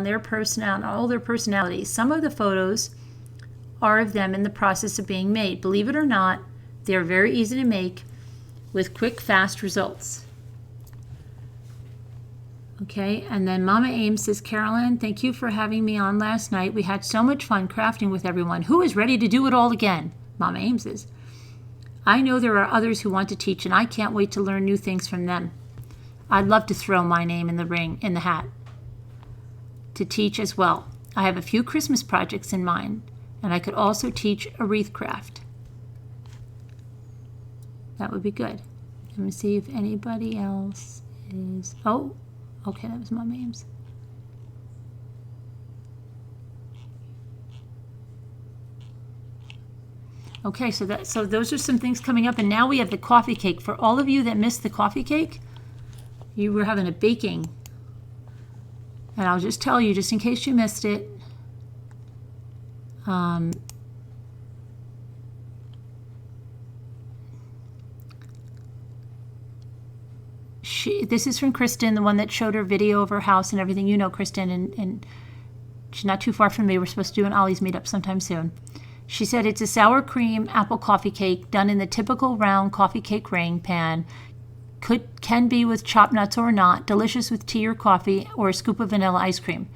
all their personalities. Some of the photos are of them in the process of being made. Believe it or not, they are very easy to make with quick, fast results. Okay, and then Mama Ames says, Carolyn, thank you for having me on last night. We had so much fun crafting with everyone. Who is ready to do it all again? Mama Ames is. I know there are others who want to teach, and I can't wait to learn new things from them. I'd love to throw my name in the hat, to teach as well. I have a few Christmas projects in mind, and I could also teach a wreath craft. That would be good. Let me see if anybody else is. Oh, okay, that was my names. Okay, so those are some things coming up, and now we have the coffee cake. For all of you that missed the coffee cake, you were having a baking, and I'll just tell you, just in case you missed it. This is from Kristen, the one that showed her video of her house and everything. You know Kristen, and she's not too far from me. We're supposed to do an Ollie's meetup sometime soon. She said it's a sour cream apple coffee cake done in the typical round coffee cake ring pan. Can be with chopped nuts or not. Delicious with tea or coffee or a scoop of vanilla ice cream.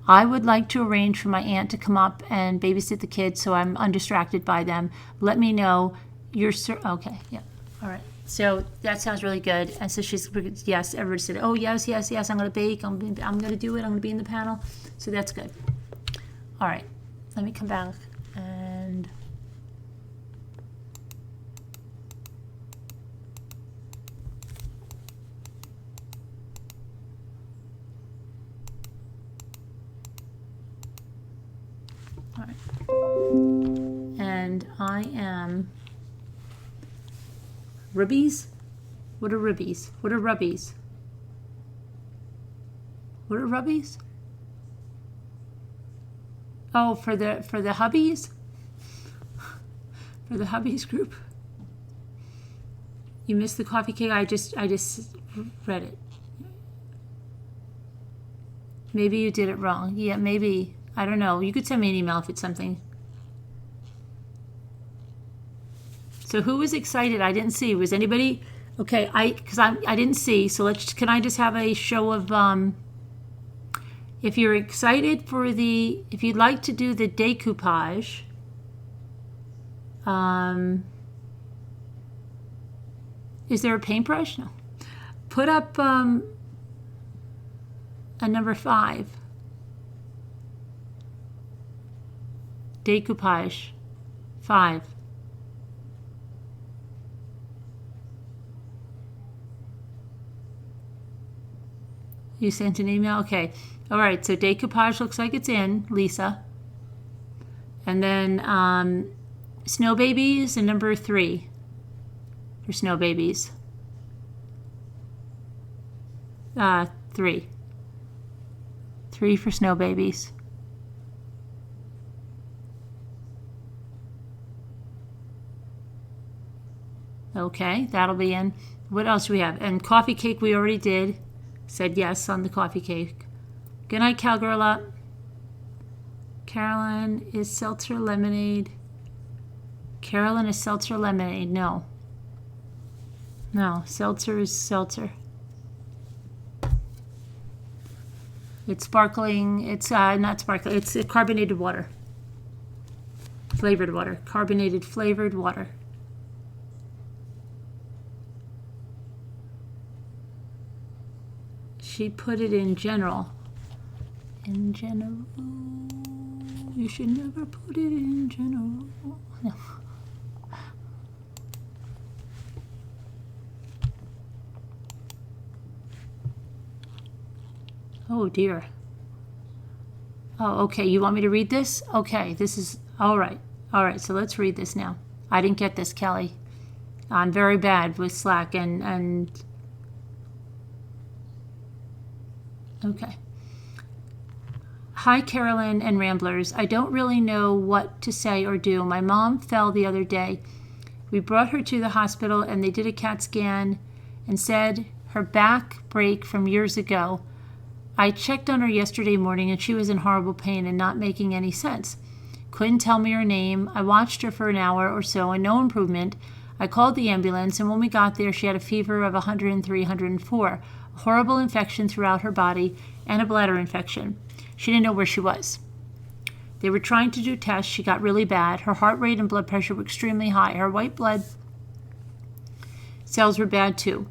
I would like to arrange for my aunt to come up and babysit the kids so I'm undistracted by them. Let me know. Okay, yeah, all right. So that sounds really good. And so she's, yes, everybody said, oh, yes, I'm going to bake. I'm going to do it. I'm going to be in the panel. So that's good. All right. Let me come back and. All right. And I am. Ribbies? What are ribbies? What are rubbies? What are rubbies? Oh, for the hubbies? For the hubbies group? You missed the coffee cake? I just read it. Maybe you did it wrong. Yeah, maybe. I don't know. You could send me an email if it's something. So who was excited? I didn't see. Was anybody? Okay, because I didn't see. So can I just have a show of if you're excited if you'd like to do the decoupage, is there a paintbrush? No. Put up a number 5. Decoupage 5. You sent an email? Okay. All right, so decoupage looks like it's in, Lisa. And then snow babies and number 3 for snow babies. 3. 3 for snow babies. Okay, that'll be in. What else do we have? And coffee cake we already did. Said yes on the coffee cake. Good night, Cowgirl up. Carolyn, is seltzer lemonade? Carolyn, is seltzer lemonade? No. No, seltzer is seltzer. It's sparkling. It's not sparkling. It's carbonated water. Flavored water. Carbonated flavored water. She put it in general. In general. You should never put it in general. No. Oh dear. Oh, okay. You want me to read this? Okay, this is all right. All right, so let's read this now. I didn't get this, Kelly. I'm very bad with Slack and okay. Hi, Carolyn and Ramblers. I don't really know what to say or do. My mom fell the other day. We brought her to the hospital and they did a CAT scan and said her back break from years ago. I checked on her yesterday morning and she was in horrible pain and not making any sense. Couldn't tell me her name. I watched her for an hour or so and no improvement. I called the ambulance and when we got there she had a fever of 103, 104, a horrible infection throughout her body and a bladder infection. She didn't know where she was. They were trying to do tests. She got really bad. Her heart rate and blood pressure were extremely high. Her white blood cells were bad too.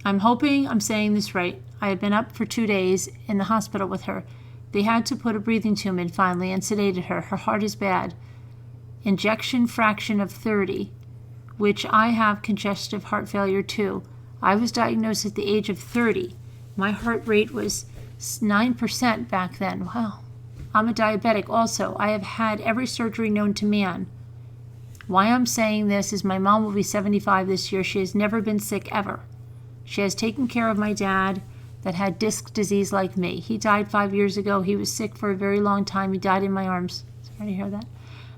I'm hoping I'm saying this right. I have been up for 2 days in the hospital with her. They had to put a breathing tube in finally and sedated her. Her heart is bad. Injection fraction of 30, which I have congestive heart failure too. I was diagnosed at the age of 30. My heart rate was 9% back then. Wow. I'm a diabetic also. I have had every surgery known to man. Why I'm saying this is my mom will be 75 this year. She has never been sick ever. She has taken care of my dad that had disc disease like me. He died 5 years ago. He was sick for a very long time. He died in my arms. Sorry to hear that.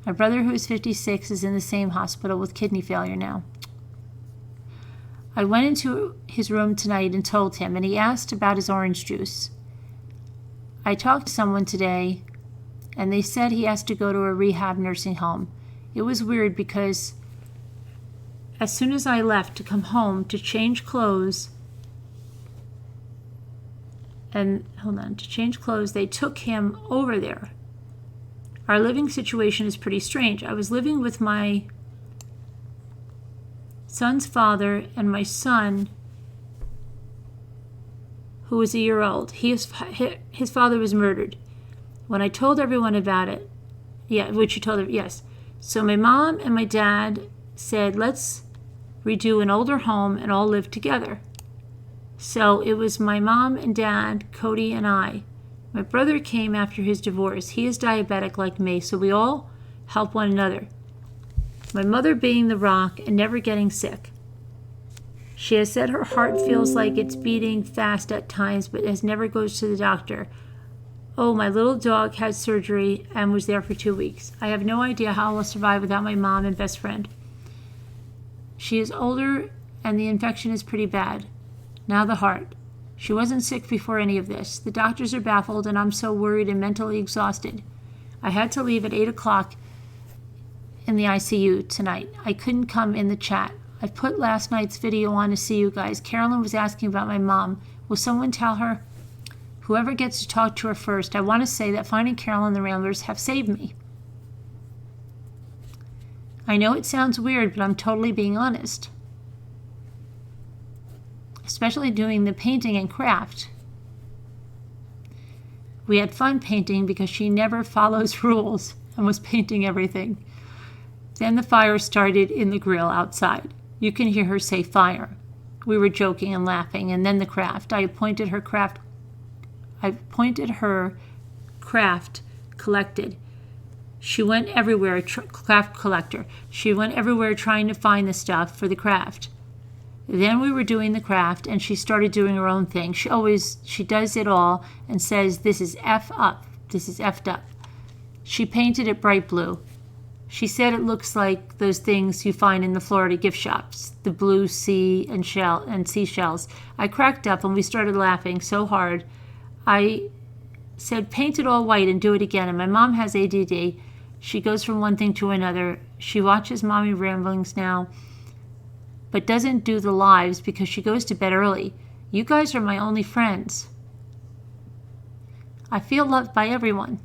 My brother, who is 56, is in the same hospital with kidney failure now. I went into his room tonight and told him, and he asked about his orange juice. I talked to someone today, and they said he has to go to a rehab nursing home. It was weird because as soon as I left to come home to change clothes, they took him over there. Our living situation is pretty strange. I was living with my son's father and my son, who was a year old. His father was murdered. When I told everyone about it, which you told her, yes. So my mom and my dad said, let's redo an older home and all live together. So it was my mom and dad, Cody and I. My brother came after his divorce. He is diabetic like me, so we all help one another. My mother being the rock and never getting sick. She has said her heart feels like it's beating fast at times, but never goes to the doctor. Oh, my little dog had surgery and was there for 2 weeks. I have no idea how I will survive without my mom and best friend. She is older and the infection is pretty bad. Now the heart. She wasn't sick before any of this. The doctors are baffled and I'm so worried and mentally exhausted. I had to leave at 8 o'clock in the ICU tonight. I couldn't come in the chat. I put last night's video on to see you guys. Carolyn was asking about my mom. Will someone tell her? Whoever gets to talk to her first. I want to say that finding Carolyn and the Ramblers have saved me. I know it sounds weird, but I'm totally being honest. Especially doing the painting and craft. We had fun painting because she never follows rules and was painting everything. Then the fire started in the grill outside. You can hear her say fire. We were joking and laughing, and then the craft. I appointed her craft I pointed her craft collected. She went everywhere, craft collector. She went everywhere trying to find the stuff for the craft. Then we were doing the craft, and she started doing her own thing. She does it all and says, this is F up. This is effed up. She painted it bright blue. She said it looks like those things you find in the Florida gift shops, the blue sea and seashells. I cracked up and we started laughing so hard. I said, paint it all white and do it again. And my mom has ADD. She goes from one thing to another. She watches Mommy Ramblings now, but doesn't do the lives because she goes to bed early. You guys are my only friends. I feel loved by everyone.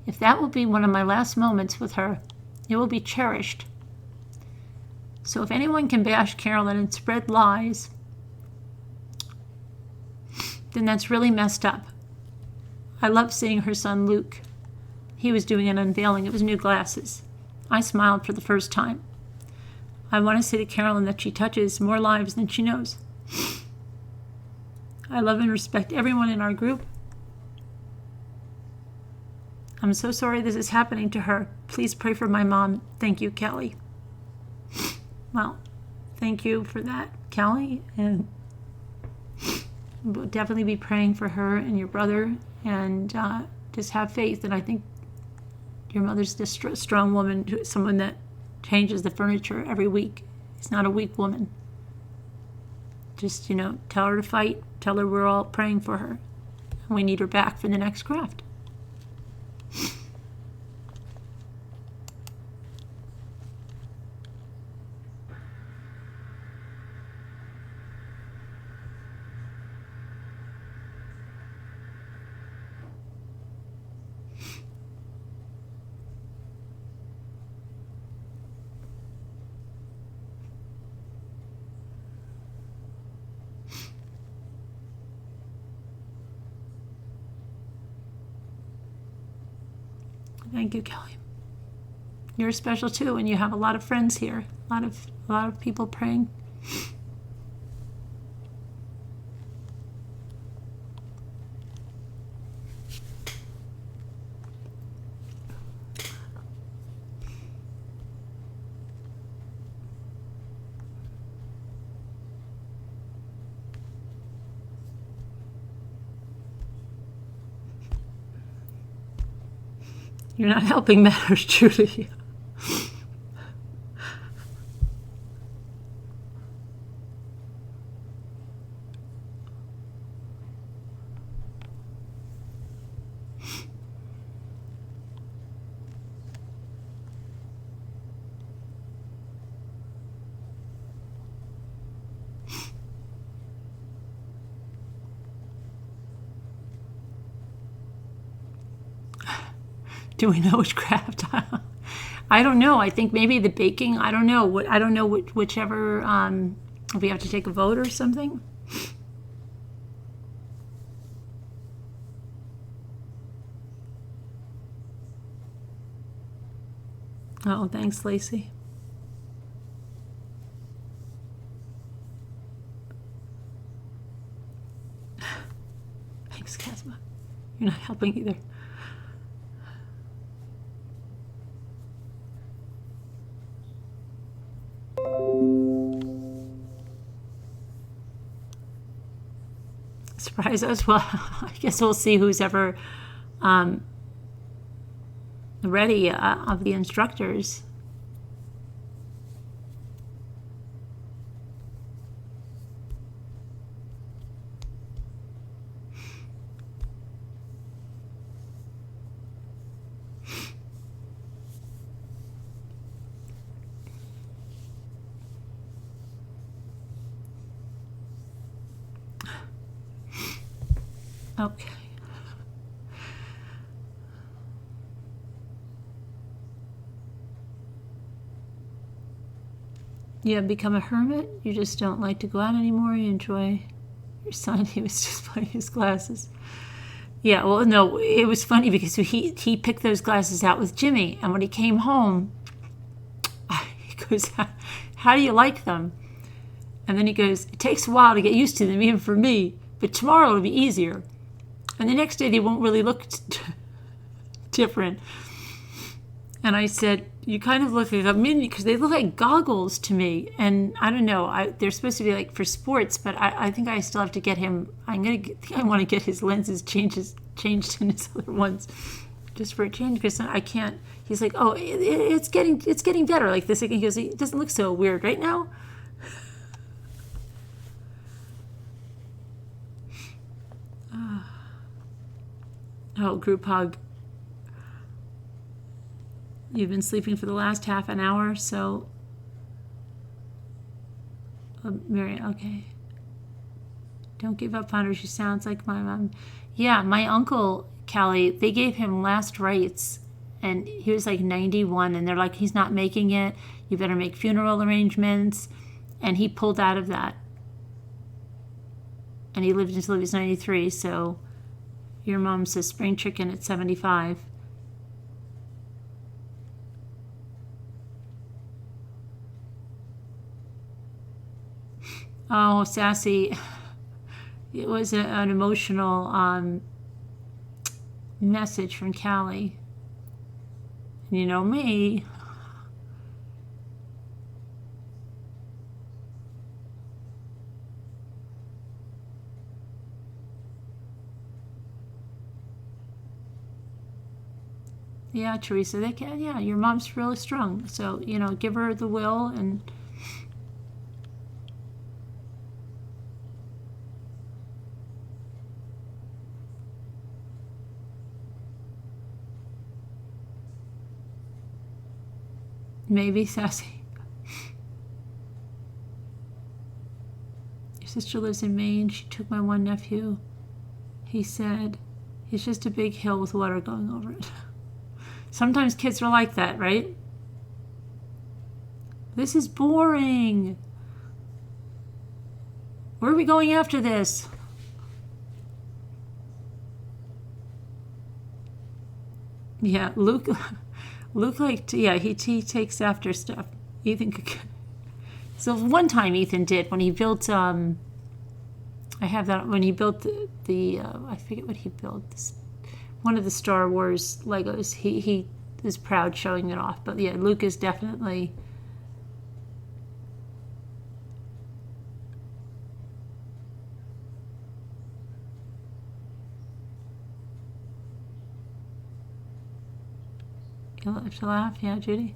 If that will be one of my last moments with her, it will be cherished. So if anyone can bash Carolyn and spread lies, then that's really messed up. I love seeing her son Luke. He was doing an unveiling of his new glasses. I smiled for the first time. I want to say to Carolyn that she touches more lives than she knows. I love and respect everyone in our group. I'm so sorry this is happening to her. Please pray for my mom. Thank you, Kelly. Well, thank you for that, Kelly. And we'll definitely be praying for her and your brother. And just have faith. And I think your mother's just a strong woman, someone that changes the furniture every week. She's not a weak woman. Just, tell her to fight. Tell her we're all praying for her. And we need her back for the next craft. Thank you, Kelly. You're special too, and you have a lot of friends here. A lot of people praying. You're not helping matters, Judy. Do we know which craft? I don't know. I think maybe the baking. I don't know. Whichever. If we have to take a vote or something. Oh, thanks, Lacey. Thanks, Casma. You're not helping either. Surprise us. Well, I guess we'll see who's ever ready of the instructors. Okay. You have become a hermit? You just don't like to go out anymore? You enjoy your son? He was just playing his glasses. Yeah, well, no, it was funny because he picked those glasses out with Jimmy, and when he came home, he goes, "How do you like them?" And then he goes, "It takes a while to get used to them, even for me, but tomorrow it'll be easier." And the next day they won't really look different. And I said, "You kind of look like a mini," because they look like goggles to me. And I don't know, they're supposed to be like for sports, but I think I still have to get him. I want to get his lenses changed in his other ones, just for a change, because I can't. He's like, "Oh, it's getting better like this." He goes, "It doesn't look so weird right now." Oh, group hug. You've been sleeping for the last half an hour, so... Mary, okay. Don't give up on her. She sounds like my mom. Yeah, my uncle, Callie, they gave him last rites, and he was like 91, and they're like, he's not making it. You better make funeral arrangements. And he pulled out of that. And he lived until he was 93, so your mom's a spring chicken at 75. Oh, Sassy, it was an emotional message from Callie. You know me. Yeah, Teresa, they can. Yeah, your mom's really strong. So, give her the will and... Maybe, Sassy. Your sister lives in Maine. She took my one nephew. He said, it's just a big hill with water going over it. Sometimes kids are like that, right? This is boring. Where are we going after this? Yeah, Luke he takes after stuff. Ethan could. So one time Ethan did when he built. I have that when he built the I forget what he built. One of the Star Wars Legos. He is proud showing it off. But yeah, Luke is definitely. You love to laugh, yeah, Judy.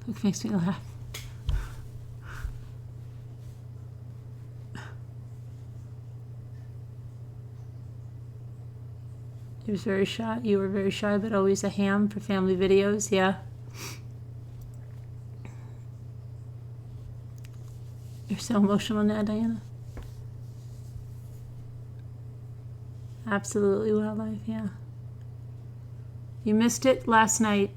Luke makes me laugh. He was very shy. You were very shy, but always a ham for family videos. Yeah. You're so emotional now, Diana. Absolutely wildlife, yeah. You missed it last night.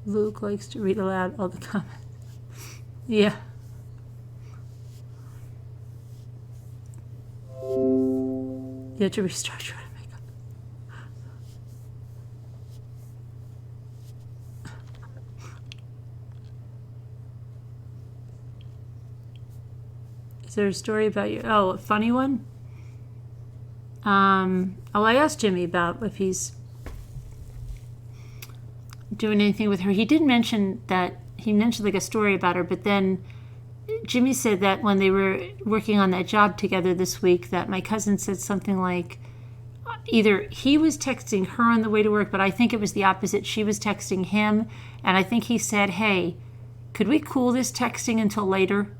Luke likes to read aloud all the comments. Yeah. You have to restart your makeup. Is there a story about you? Oh, a funny one? I asked Jimmy about if he's doing anything with her. He did mention that, he mentioned like a story about her, but then Jimmy said that when they were working on that job together this week, that my cousin said something like, either he was texting her on the way to work, but I think it was the opposite. She was texting him, and I think he said, hey, could we cool this texting until later?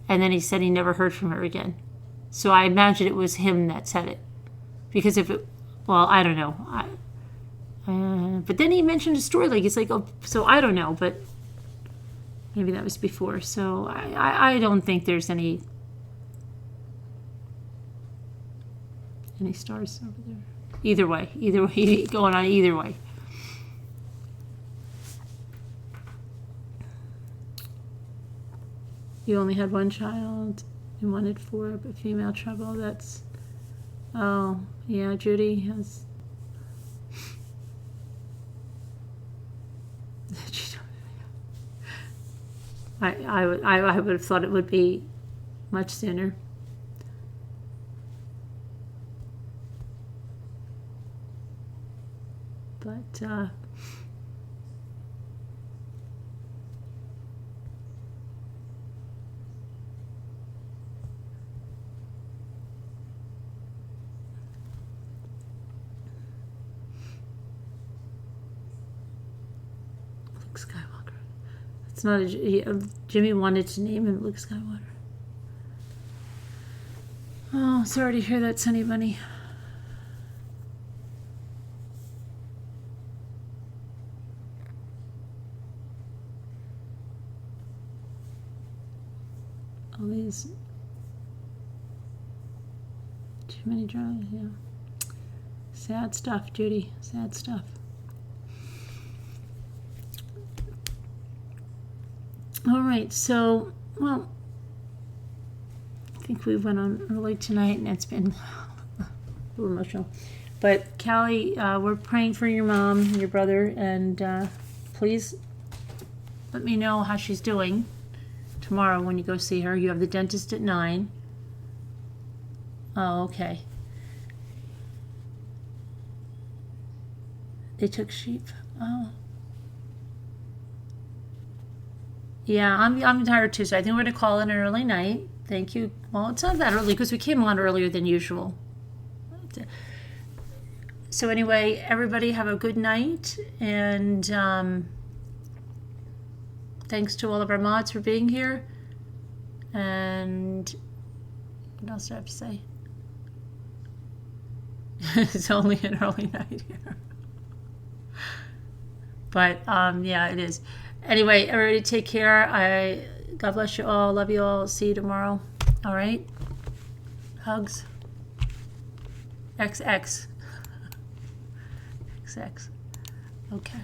And then he said he never heard from her again. So I imagine it was him that said it. Because if it, well, I don't know. But then he mentioned a story, like, it's like, oh, so I don't know, but maybe that was before. So I don't think there's any stars over there. Either way, going on either way. You only had one child and wanted 4, but female trouble. That's, oh, yeah, Judy has. I would have thought it would be much sooner. But Luke Skywalker. It's not Jimmy wanted to name him Luke Skywalker. Oh, sorry to hear that, Sunny Bunny. All these too many drugs, yeah. Sad stuff, Judy. Sad stuff. All right, so, well, I think we went on early tonight, and it's been a little emotional. But Callie, we're praying for your mom and your brother, and please let me know how she's doing tomorrow when you go see her. You have the dentist at 9. Oh, okay. They took sheep. Oh. Yeah, I'm tired too, so I think we're going to call it an early night. Thank you. Well, it's not that early because we came on earlier than usual. So anyway, everybody have a good night, and thanks to all of our mods for being here. And what else do I have to say? It's only an early night here. But yeah, it is. Anyway, everybody take care. God bless you all. Love you all. See you tomorrow. All right? Hugs. XX. XX. Okay.